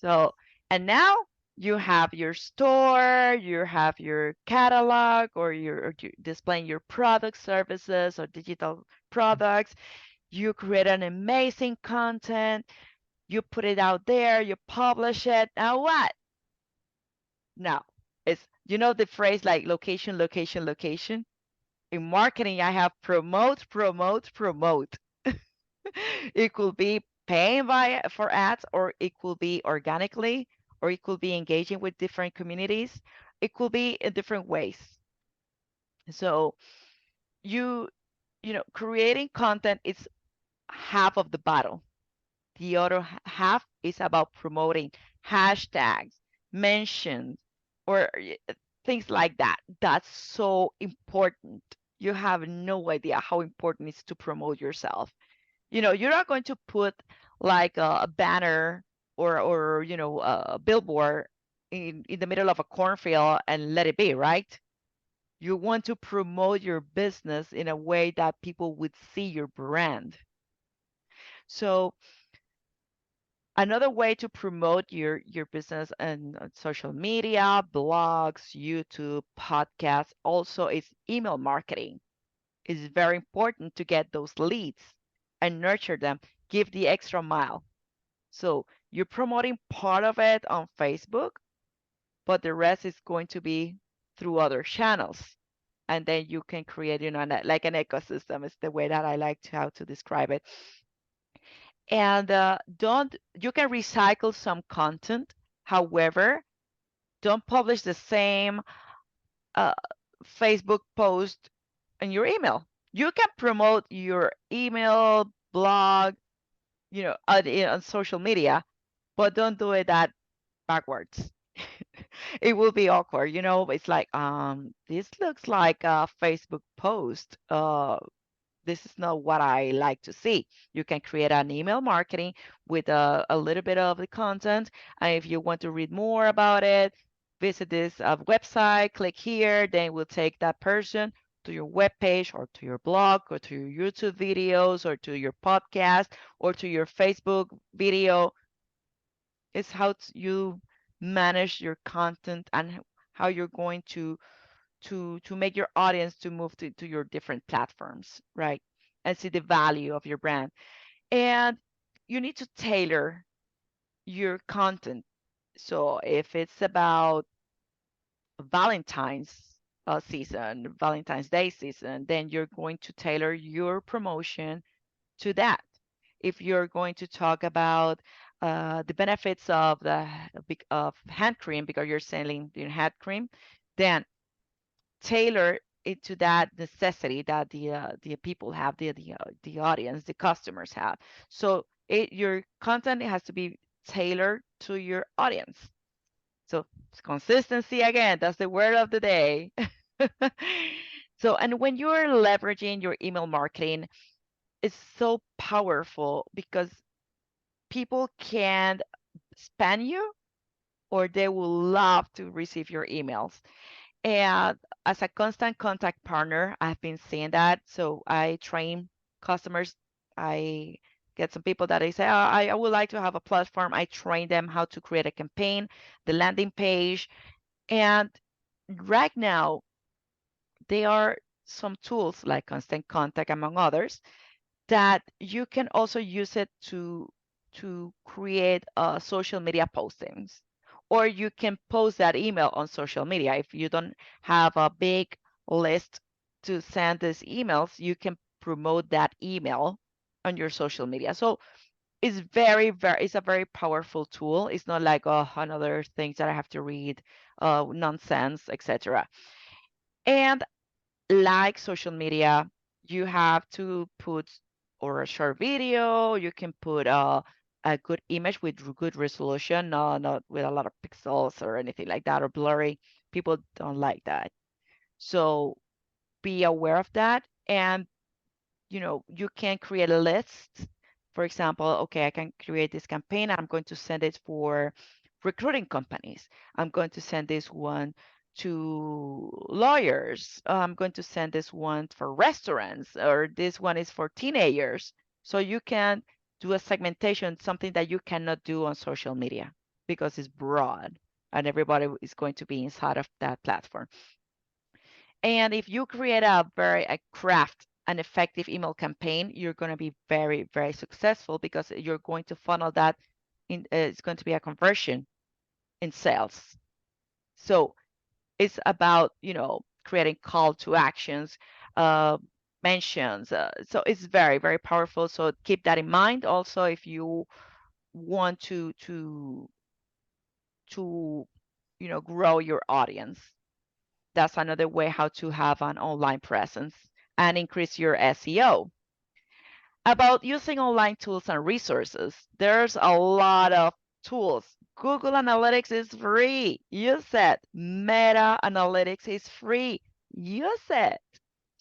So, and now you have your store, you have your catalog, or you're displaying your product services or digital products. You create an amazing content, you put it out there, you publish it. Now what? Now, it's the phrase like location, location, location. In marketing, I have promote, promote, promote. It could be paying for ads, or it could be organically, or it could be engaging with different communities. It could be in different ways. So you creating content is half of the battle. The other half is about promoting hashtags, mentions, or things like that. That's so important. You have no idea how important it is to promote yourself. You're not going to put like a banner or a billboard in the middle of a cornfield and let it be, right? You want to promote your business in a way that people would see your brand. So another way to promote your business and social media, blogs, YouTube, podcasts, also is email marketing. It's very important to get those leads and nurture them. Give the extra mile. So you're promoting part of it on Facebook, but the rest is going to be through other channels. And then you can create, like an ecosystem is the way that I like to how to describe it. And don't you can recycle some content. However, don't publish the same uh, Facebook post in your email. You can promote your email, blog, on social media, but don't do it that backwards. It will be awkward, it's like this looks like a Facebook post. This is not what I like to see. You can create an email marketing with a little bit of the content, and if you want to read more about it, visit this website, click here, then we'll take that person to your web page or to your blog or to your YouTube videos or to your podcast or to your Facebook video. It's how you manage your content and how you're going to make your audience to move to your different platforms, right? And see the value of your brand. And you need to tailor your content. So if it's about Valentine's season, Valentine's Day season, then you're going to tailor your promotion to that. If you're going to talk about the benefits of of hand cream because you're selling hand cream, then tailor it to that necessity that the people have, the audience, the customers have. So your content has to be tailored to your audience. So consistency again, that's the word of the day. So, and when you're leveraging your email marketing, it's so powerful because people can spam you or they will love to receive your emails. And as a constant contact partner, I've been seeing that. So I train customers. I get some people that they say, oh, I would like to have a platform. I train them how to create a campaign, the landing page. And right now, there are some tools like Constant Contact, among others, that you can also use it to create social media postings, or you can post that email on social media. If you don't have a big list to send these emails, you can promote that email on your social media. So it's it's a very powerful tool. It's not like, oh, another things that I have to read, nonsense, etc. And like social media, you have to put or a short video. You can put a good image with good resolution, not with a lot of pixels or anything like that, or blurry. People don't like that. So be aware of that. And you can create a list. For example, okay, I can create this campaign. I'm going to send it for recruiting companies. I'm going to send this one to lawyers. I'm going to send this one for restaurants, or this one is for teenagers. So you can do a segmentation, something that you cannot do on social media because it's broad and everybody is going to be inside of that platform. And if you create a craft an effective email campaign, you're going to be very, very successful because you're going to funnel that in. It's going to be a conversion in sales. So it's about creating call to actions, uh, mentions. So it's very, very powerful. So keep that in mind. Also, if you want to grow your audience, that's another way how to have an online presence and increase your SEO. About using online tools and resources, there's a lot of tools. Google Analytics is free. Use it. Meta Analytics is free. Use it.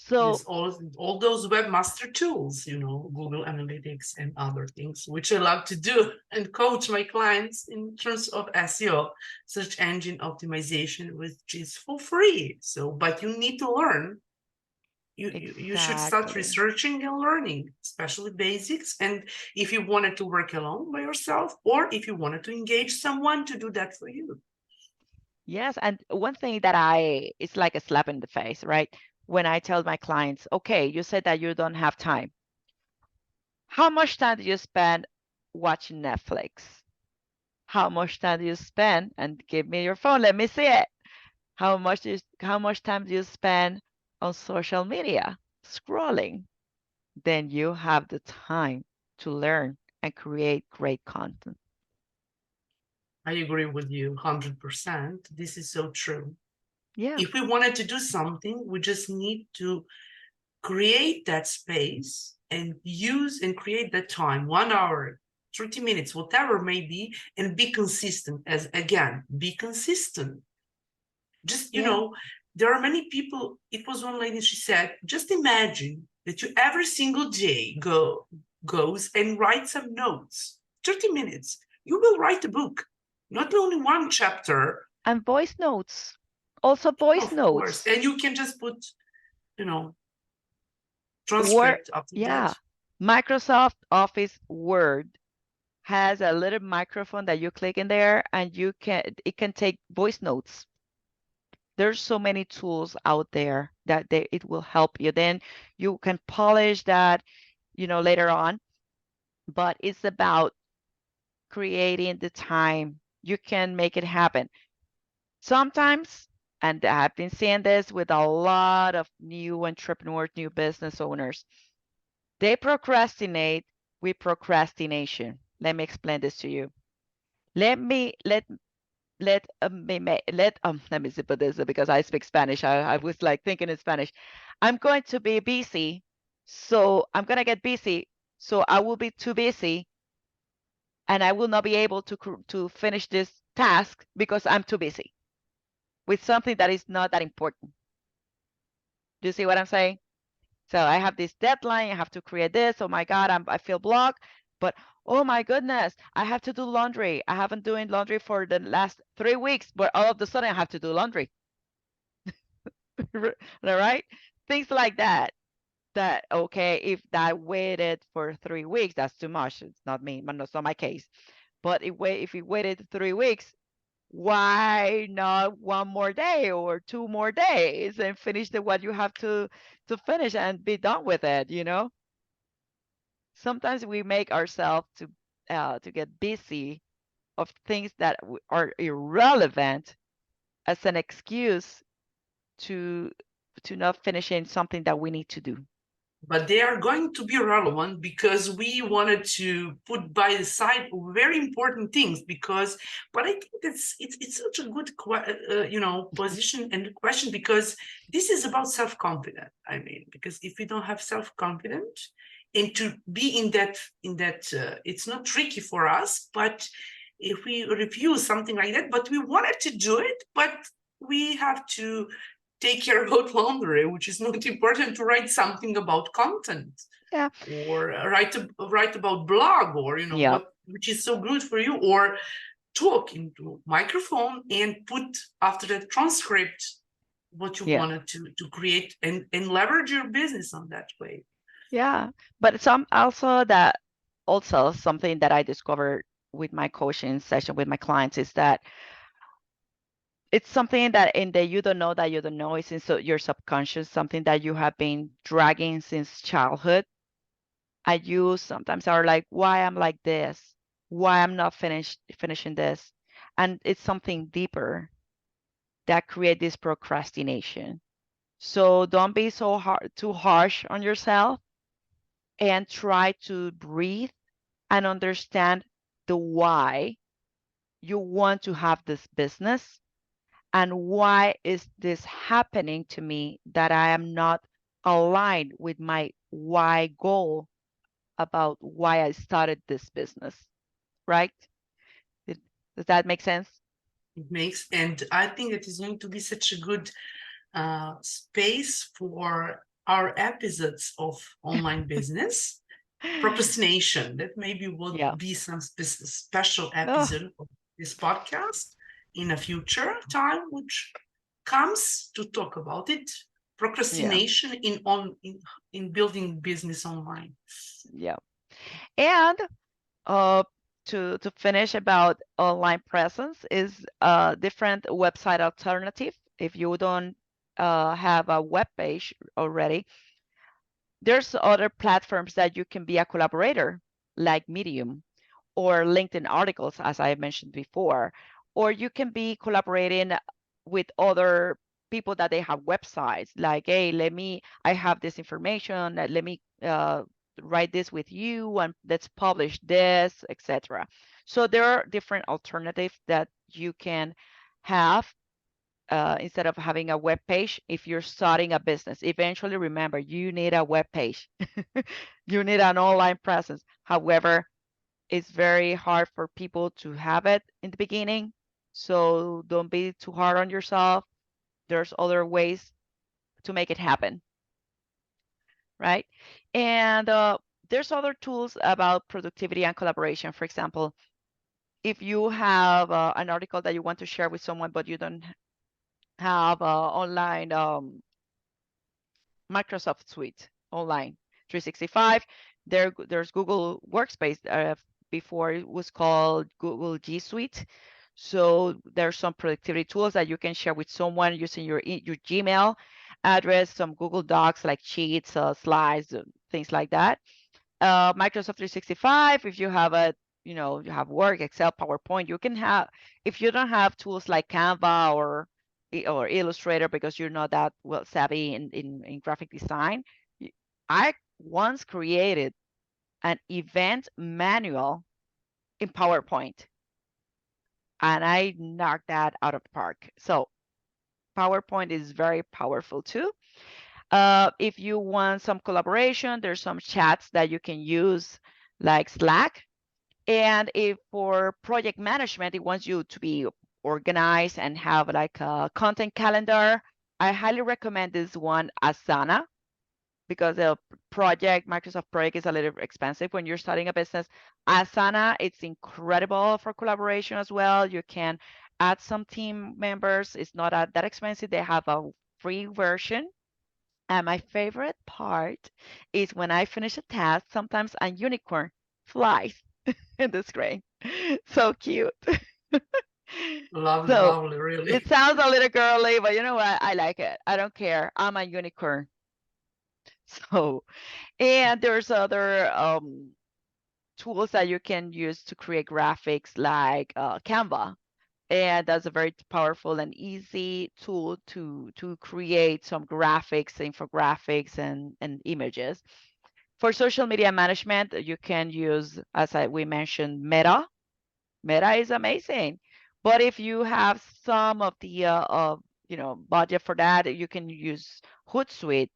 There's So all those webmaster tools, Google Analytics and other things, which I love to do and coach my clients in terms of SEO, search engine optimization, which is for free. So, but you need to learn. You should start exactly. researching and learning, especially basics. And if you wanted to work alone by yourself, or if you wanted to engage someone to do that for you. Yes, and one thing that it's like a slap in the face, right? When I tell my clients, okay, you said that you don't have time. How much time do you spend watching Netflix? How much time do you spend? And give me your phone. Let me see it. How much time do you spend on social media scrolling? Then you have the time to learn and create great content. I agree with you 100%. This is so true. Yeah, If we wanted to do something, we just need to create that space and use and create that time, 1 hour, 30 minutes, whatever it may be, and be consistent. As again, be consistent. Just, yeah. there are many people. It was one lady, she said, just imagine that you every single day goes and write some notes, 30 minutes. You will write a book, not only one chapter, And voice notes. Also voice of course, notes. and you can just put, you know, Word, transcript after that. yeah. Microsoft Office Word has a little microphone that you click in there and it can take voice notes. There's so many tools out there that it will help you. Then you can polish that, later on, but it's about creating the time. You can make it happen. Sometimes, and I've been seeing this with a lot of new entrepreneurs, new business owners, they procrastinate with procrastination. Let me explain this to you. Let me let me see put this because I speak Spanish. I was like thinking in Spanish. I'm going to be busy, so I'm gonna get busy. So I will be too busy, and I will not be able to finish this task because I'm too busy with something that is not that important. Do you see what I'm saying? So I have this deadline. I have to create this. Oh my God, I feel blocked. But oh my goodness, I have to do laundry. I haven't doing laundry for the last 3 weeks, but all of a sudden I have to do laundry. All right? Things like that. that, okay, if that waited for 3 weeks, that's too much. It's not me, that's not my case. But if we waited 3 weeks, why not one more day or 2 more days and finish what you have to finish and be done with it, you know? Sometimes we make ourselves to get busy of things that are irrelevant as an excuse to to not finishing something that we need to do. But they are going to be relevant because we wanted to put by the side very important things. Because but I think it's such a good position and question, because this is about self-confidence. I mean, because if we don't have self-confidence, and to be in that it's not tricky for us, but if we refuse something like that, but we wanted to do it, but we have to take care about laundry, which is not important to write something about content, Yeah. or write about blog, or Yeah. what, which is so good for you, or talk into microphone and put after that transcript what you Yeah. wanted to create, and leverage your business on that way. Yeah. But some also that also something that I discovered with my coaching session with my clients is that it's something that in the you don't know that you don't know is in your subconscious, something that you have been dragging since childhood. And you sometimes are like, why I'm like this? Why I'm not finishing this? And it's something deeper that create this procrastination. So don't be so too harsh on yourself, and try to breathe and understand the why you want to have this business, and why is this happening to me that I am not aligned with my why goal about why I started this business, right? Did, does that make sense? It makes, and I think it is going to be such a good space for our episodes of online business procrastination. That maybe will Yeah. be some special Oh, episode of this podcast in a future time, which comes to talk about it. yeah. Procrastination in building business online. Yeah. And uh, to finish about online presence is a different website alternative. If you don't have a web page already, there's other platforms that you can be a collaborator, like Medium or LinkedIn articles, as I mentioned before, or you can be collaborating with other people that they have websites, like, hey, I have this information, let me write this with you and let's publish this, etc. So there are different alternatives that you can have instead of having a web page. If you're starting a business, eventually remember you need a web page. You need an online presence. However, it's very hard for people to have it in the beginning. So don't be too hard on yourself. There's other ways to make it happen, right? And there's other tools about productivity and collaboration. For example, if you have an article that you want to share with someone, but you don't have online Microsoft Suite online 365. There's Google Workspace. Before it was called Google G Suite. So there's some productivity tools that you can share with someone using your Gmail address, some Google Docs like Sheets, slides, things like that. Microsoft 365, if you have you have Word, Excel, PowerPoint, you can have, if you don't have tools like Canva or Illustrator because you're not that well savvy in graphic design, I once created an event manual in PowerPoint and I knocked that out of the park. So PowerPoint is very powerful too. If you want some collaboration, there's some chats that you can use like Slack. And if for project management, it wants you to be organized and have like a content calendar, I highly recommend this one, Asana, because the Microsoft project is a little expensive when you're starting a business. Asana, it's incredible for collaboration as well. You can add some team members. It's not that expensive. They have a free version And my favorite part is when I finish a task, sometimes a unicorn flies in the screen. So cute. Lovely, So lovely, it really. sounds a little girly, but you know what? I like it. I don't care. I'm a unicorn. So, and there's other tools that you can use to create graphics like Canva. And that's a very powerful and easy tool to create some graphics, infographics, and images. For social media management, you can use, we mentioned, Meta. Meta is amazing. But if you have some of the budget for that, you can use Hootsuite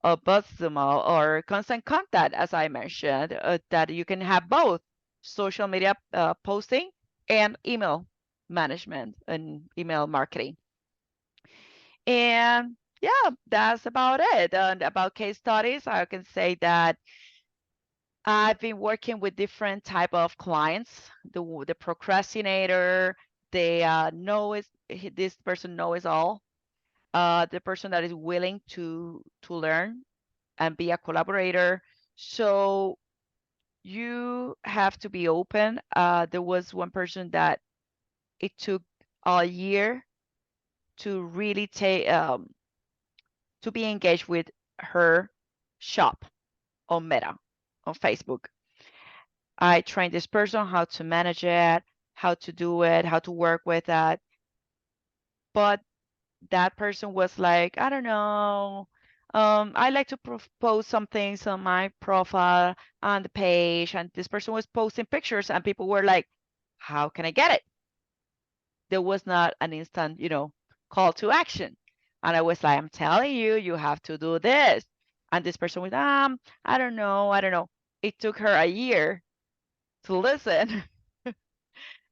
or BuzzSumo or Constant Contact, as I mentioned, that you can have both social media posting and email management and email marketing. And yeah, that's about it. And about case studies, I can say that I've been working with different type of clients. The procrastinator, they this person knows all. The person that is willing to learn and be a collaborator. So you have to be open. There was one person that it took a year to really take to be engaged with her shop on Meta, on Facebook. I trained this person how to manage it, how to do it, how to work with that. But that person was like, I don't know. I like to post some things on my profile on the page, and this person was posting pictures, and people were like, "How can I get it?" There was not an instant, call to action, and I was like, "I'm telling you, you have to do this." And this person was, I don't know, I don't know. It took her a year to listen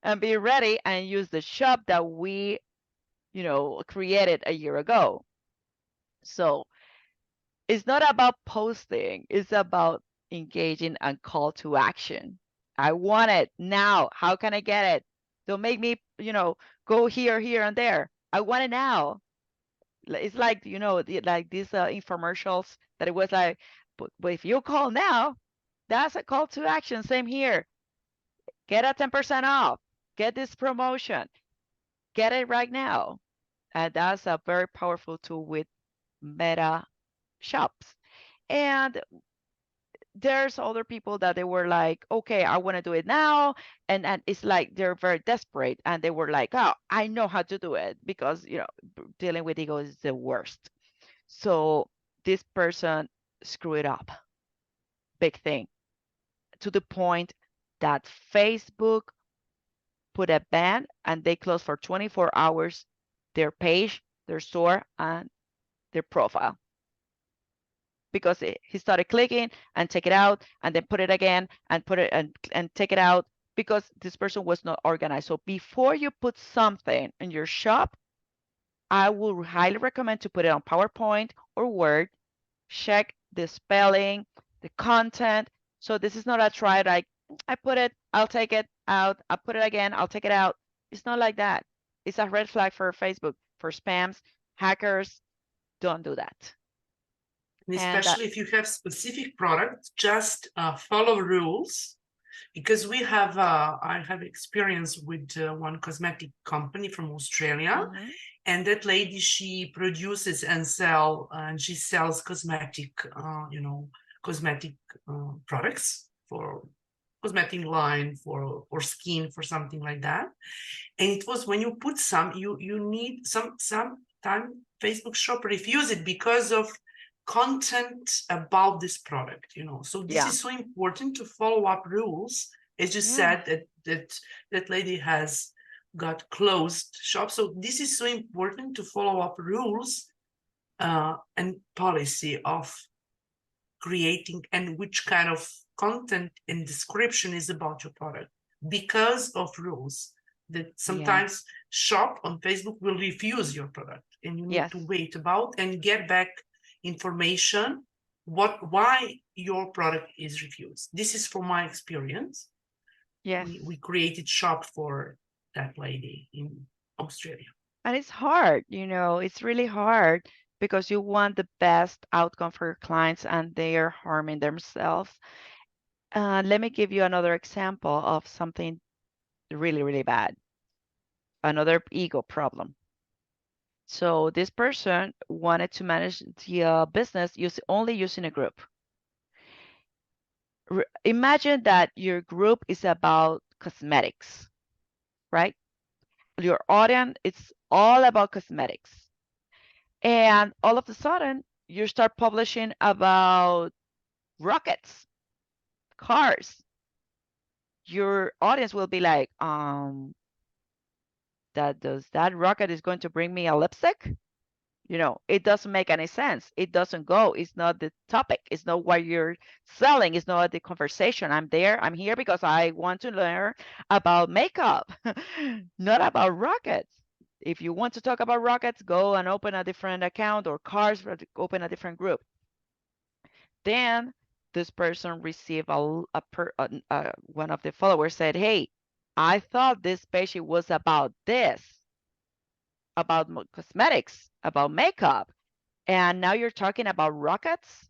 and be ready and use the shop that we, created a year ago. So it's not about posting, it's about engaging and call to action. I want it now. How can I get it? Don't make me, go here, here, and there. I want it now. It's like, like these infomercials that it was like, but if you call now, that's a call to action. Same here. Get a 10% off. Get this promotion. Get it right now. And that's a very powerful tool with Meta shops. And there's other people that they were like, okay, I want to do it now. And it's like they're very desperate and they were like, oh, I know how to do it because, dealing with ego is the worst. So this person screwed up, big thing, to the point that Facebook put a ban and they closed for 24 hours their page, their store, and their profile because he started clicking and take it out and then put it again and put it and take it out because this person was not organized. So before you put something in your shop, I will highly recommend to put it on PowerPoint or Word. Check the spelling, the content. So this is not a try like I put it, I'll take it out, I'll put it again, I'll take it out. It's not like that. It's a red flag for Facebook, for spams, hackers. Don't do that. And And especially if you have specific products, just follow rules. Because I have experience with one cosmetic company from Australia, mhm, and that lady, she produces and she sells cosmetic products for cosmetic line for skin for something like that. And it was when you put you need time Facebook shop refuse it because of content about this product. So this yeah, is so important to follow up rules. As you yeah, said, that lady has got closed shop. So this is so important to follow up rules and policy of creating and which kind of content and description is about your product because of rules that yeah, sometimes shop on Facebook will refuse your product and you need yes, to wait about and get back information why your product is refused. This is from my experience. yes. We created shop for that lady in Australia. And it's hard, it's really hard because you want the best outcome for your clients and they are harming themselves. Let me give you another example of something really, really bad. Another ego problem. So this person wanted to manage the business only using a group. Imagine that your group is about cosmetics, right? Your audience is all about cosmetics. And all of a sudden, you start publishing about rockets, cars. Your audience will be like, that rocket is going to bring me a lipstick? It doesn't make any sense. It doesn't go. It's not the topic. It's not what you're selling. It's not the conversation. I'm here because I want to learn about makeup, not about rockets. If you want to talk about rockets, go and open a different account, or cars, open a different group. Then this person received one of the followers said, "Hey, I thought this page was about this, about cosmetics, about makeup, and now you're talking about rockets."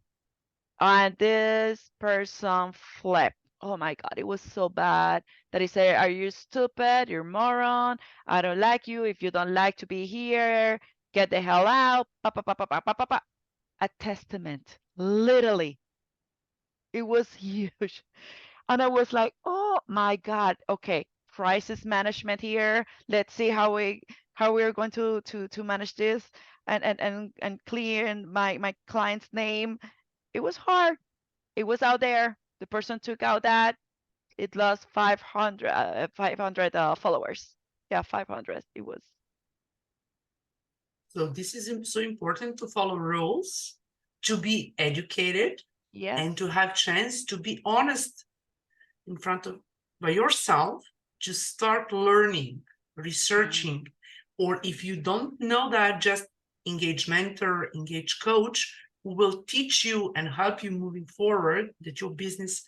And this person flipped. Oh my God, it was so bad that he said, "Are you stupid? You're a moron. I don't like you. If you don't like to be here, get the hell out." Pa, pa, pa, pa, pa, pa, pa, pa. A testament, literally. It was huge. And I was like, oh my God, okay, crisis management here. Let's see how we're going to manage this and clear my client's name. It was hard. It was out there. The person took out that. It lost 500 followers. Yeah, 500. It was. So this is so important to follow rules, to be educated, Yes. and to have chance to be honest in front of by yourself, to start learning, researching, or if you don't know that, just engage mentor, engage coach who will teach you and help you moving forward, that your business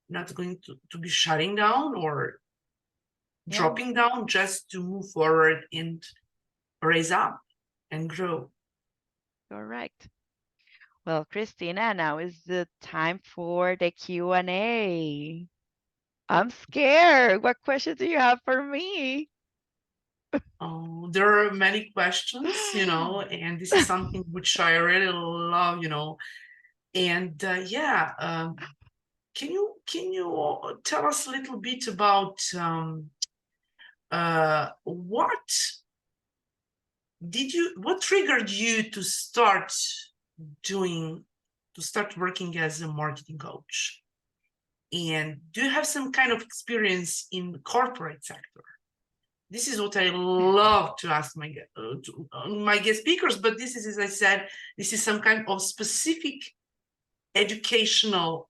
not going to be shutting down or Yeah, dropping down, just to move forward and raise up and grow. correct. Well, Christina, now is the time for the Q&A. I'm scared. What questions do you have for me? There are many questions, and this is something which I really love, and yeah, can you tell us a little bit about what triggered you doing to start working as a marketing coach? And do you have some kind of experience in the corporate sector? This is what I love to ask my guest speakers, but this is, as I said, this is some kind of specific educational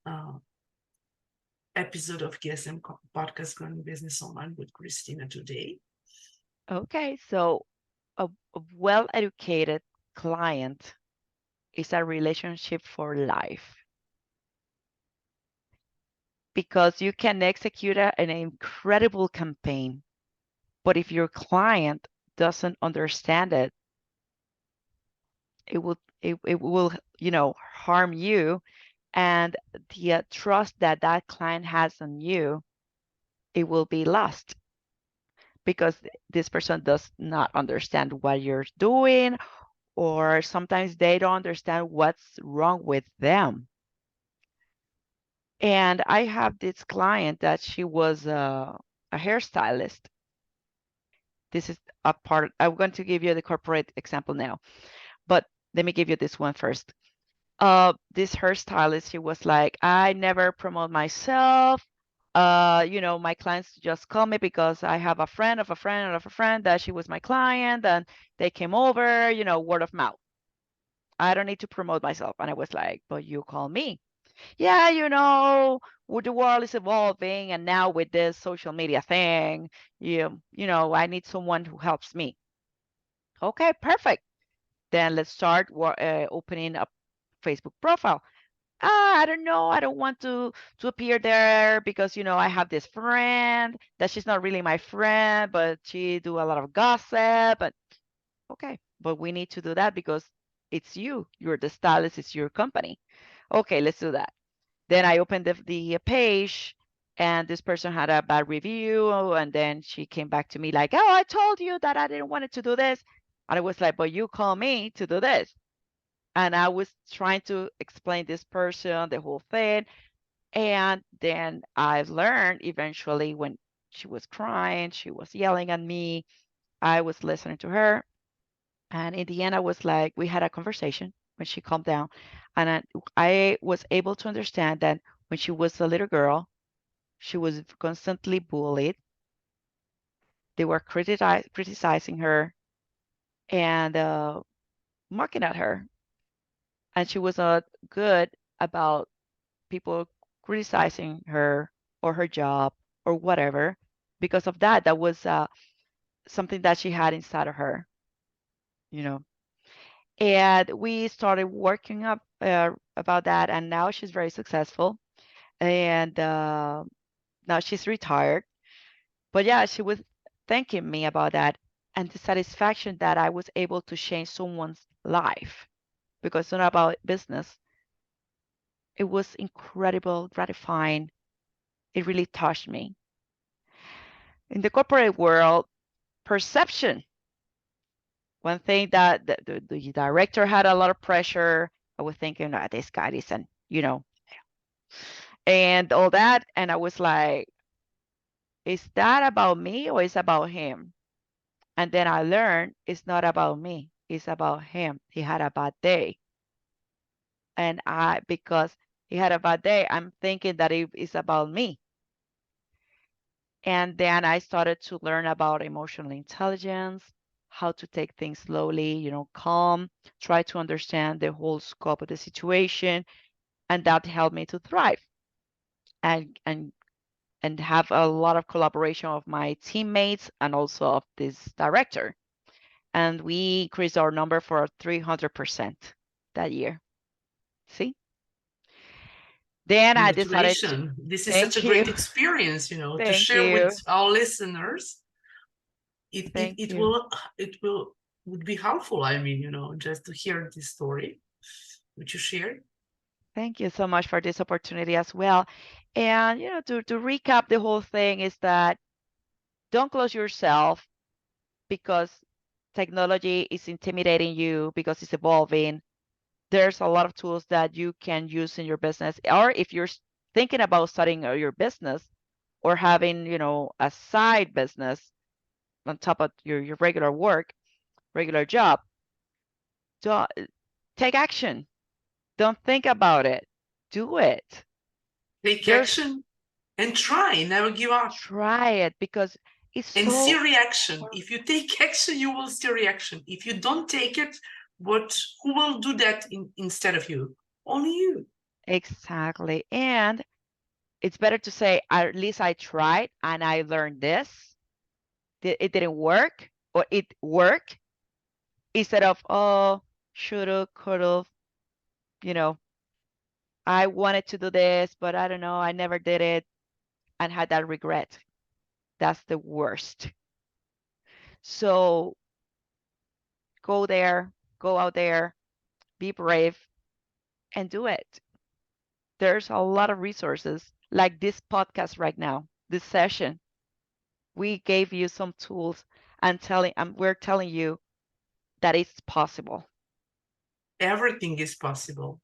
uh, episode of KSM podcast, Growing Business Online with Kristina today. Okay, so a well-educated client is a relationship for life because you can execute an incredible campaign, but if your client doesn't understand it, it will harm you, and the trust that that client has on you, it will be lost because this person does not understand what you're doing, or sometimes they don't understand what's wrong with them. And I have this client that she was a hairstylist. This is a part, I'm going to give you the corporate example now, but let me give you this one first. This hairstylist, she was like, I never promote myself. My clients just call me because I have a friend of a friend of a friend that she was my client and they came over, word of mouth. I don't need to promote myself. And I was like, but you call me. Yeah, the world is evolving, and now with this social media thing, I need someone who helps me. Okay, perfect. Then let's start opening a Facebook profile. I don't know. I don't want to appear there because I have this friend that she's not really my friend, but she do a lot of gossip. But okay. but we need to do that because it's you. You're the stylist. It's your company. Okay, let's do that. Then I opened the page, and this person had a bad review, and then she came back to me like, "Oh, I told you that I didn't want to do this," and I was like, "But you called me to do this," and I was trying to explain this person the whole thing, and then I learned eventually when she was crying, she was yelling at me. I was listening to her, and in the end, I was like, we had a conversation when she calmed down, and I was able to understand that when she was a little girl, she was constantly bullied. They were criticizing her and mocking at her, and she was not good about people criticizing her or her job or whatever. Because of that, that was something that she had inside of her, you know. And we started working up about that, and now she's very successful. And now she's retired. But yeah, she was thanking me about that and the satisfaction that I was able to change someone's life because it's not about business. It was incredible, gratifying. It really touched me. In the corporate world, perception. One thing that the director had a lot of pressure. I was thinking, "Ah, this guy isn't, and all that." And I was like, is that about me or is it about him? And then I learned it's not about me, it's about him. He had a bad day. And because he had a bad day, I'm thinking that it is about me. And then I started to learn about emotional intelligence, how to take things slowly, calm, try to understand the whole scope of the situation. And that helped me to thrive and and and have a lot of collaboration of my teammates and also of this director. And we increased our number for 300% that year. See? Then I decided to Congratulations. This is such a thank great you. experience, to Thank share with you. our listeners. It it, Thank it you. will it will would be helpful, I mean, just to hear this story which you shared. Thank you so much for this opportunity as well. And to recap the whole thing is that don't close yourself because technology is intimidating you because it's evolving. There's a lot of tools that you can use in your business. Or if you're thinking about starting your business or having, a side business on top of your regular work, regular job, don't, take action. Don't think about it. Do it. Take There's action and try, never give up. Try it because it's And see so reaction. If you take action, you will see reaction. If you don't take it, who will do that instead of you? Only you. exactly. And it's better to say, at least I tried and I learned this. It didn't work or it worked instead of, oh, shoulda, coulda, you know, I wanted to do this, but I don't know, I never did it and had that regret. That's the worst. So go out there, be brave, and do it. There's a lot of resources like this podcast right now, this session. We gave you some tools and we're telling you that it's possible. Everything is possible.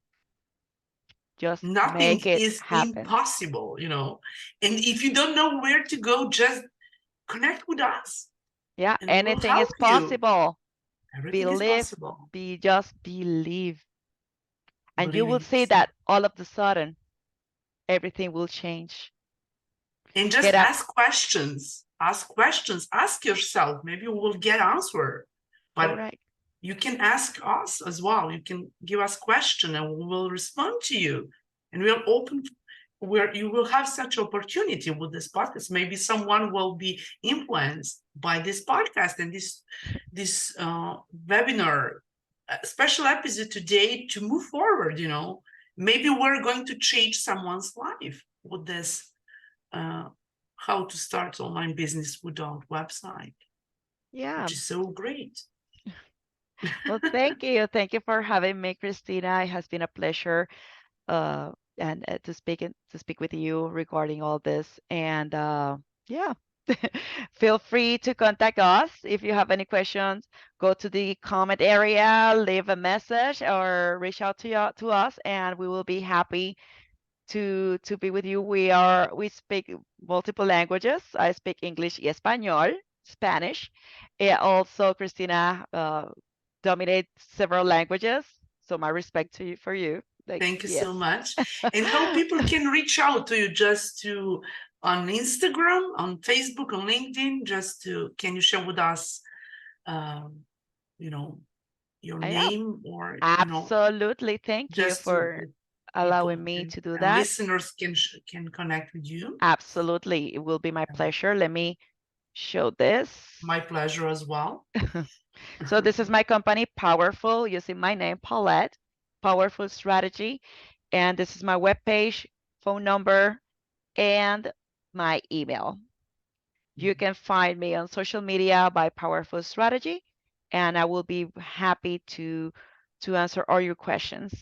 Just Nothing make it is happen. impossible. And if you don't know where to go, just connect with us Yeah, and we will anything help is you. possible. Everything is Believe, possible. just believe. And you Believe will in see yourself. that all of the sudden everything will change. And just Get up. ask questions. Ask questions. Ask yourself. Maybe you will get answer. But Correct. you can ask us as well. You can give us question and we will respond to you. And we're open where you will have such opportunity with this podcast. Maybe someone will be influenced by this podcast and this webinar, special episode today to move forward. Maybe we're going to change someone's life with this uh, how to start online business without website, Yeah. which is so great. Well, thank you. Thank you for having me, Kristina. It has been a pleasure and to speak with you regarding all this. And yeah, feel free to contact us if you have any questions. Go to the comment area, leave a message, or reach out to us, and we will be happy to be with you. We speak multiple languages. I speak English y Español, Spanish. Also, Kristina dominates several languages. So my respect to you for you. Like, Thank you yes. so much. And how people can reach out to you, just to on Instagram, on Facebook, on LinkedIn, just to, can you share with us, um, you know, your Yeah, name, or, absolutely. Thank you just to for that allowing people me to do and that. listeners can connect with you. Absolutely. It will be my pleasure. Let me show this. My pleasure as well. So this is my company, Powerful, using my name, Paulette, Powerful Strategy. And this is my webpage, phone number, and my email. You can find me on social media by Powerful Strategy, and I will be happy to answer all your questions.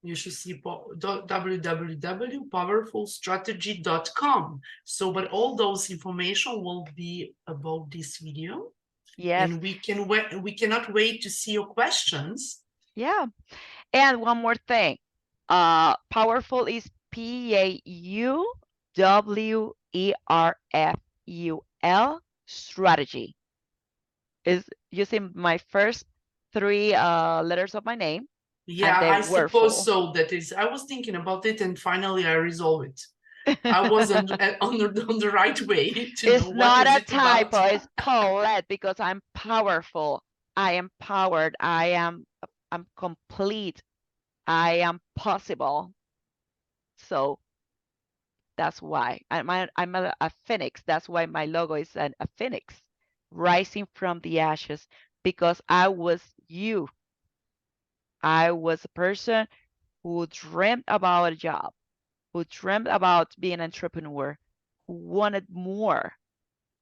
You should see www.powerfulstrategy.com. So, but all those information will be about this video, Yes. and we cannot wait to see your questions. Yeah. And one more thing. Powerful is PAUWERFUL strategy. Is using my first three letters of my name, and Yeah, I then suppose Werful. so. That is, I was thinking about it, and finally I resolved it. I was on the right way to know It's what not is a it about. typo. It's Paulette because I'm powerful. I am powered. I'm complete. I am possible. So that's why I'm a phoenix. That's why my logo is a phoenix rising from the ashes because I was you. I was a person who dreamt about a job, who dreamt about being an entrepreneur, who wanted more,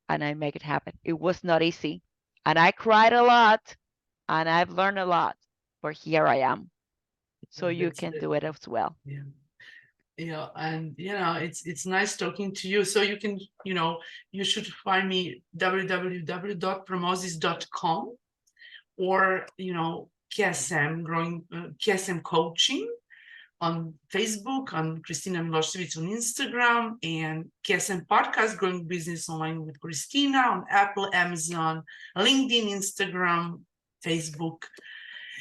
and I make it happen. It was not easy, and I cried a lot, and I've learned a lot, but here I am. So you That's can the do it as well. Yeah. Yeah, and it's nice talking to you. So you can, you should find me www.promosis.com, or KSM growing KSM coaching on Facebook, on Kristina Milosevic on Instagram, and KSM podcast, Growing Business Online with Kristina, on Apple, Amazon, LinkedIn, Instagram, Facebook,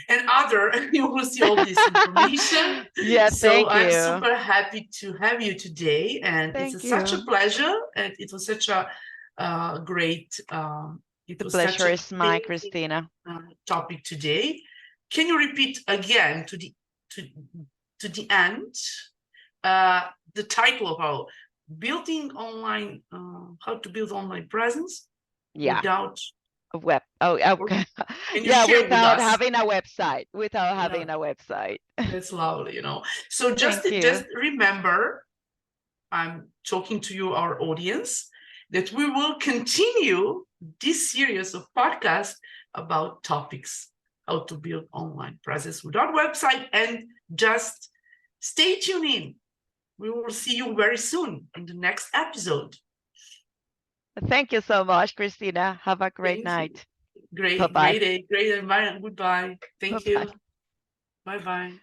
and other. You will see all this information. Yeah, So thank I'm you. super happy to have you today, and Thank such a you. pleasure, and it was such a great it The was such pleasure an is mine, amazing Kristina. topic today. Can you repeat again to to the end uh, the title of our building online, how to build online presence Yeah, without, a web. Oh, or okay. can you Yeah, share with without us? having a website. Without Yeah, having a website. that's lovely. So Thank just you. remember, I'm talking to you, our audience, that we will continue this series of podcasts about topics, how to build online presence without website, and just stay tuned in. We will see you very soon in the next episode. Thank you so much, Kristina. Have a great Thank you. night. Great Bye-bye. day, great environment. Goodbye. Thank Bye-bye. you. Bye bye.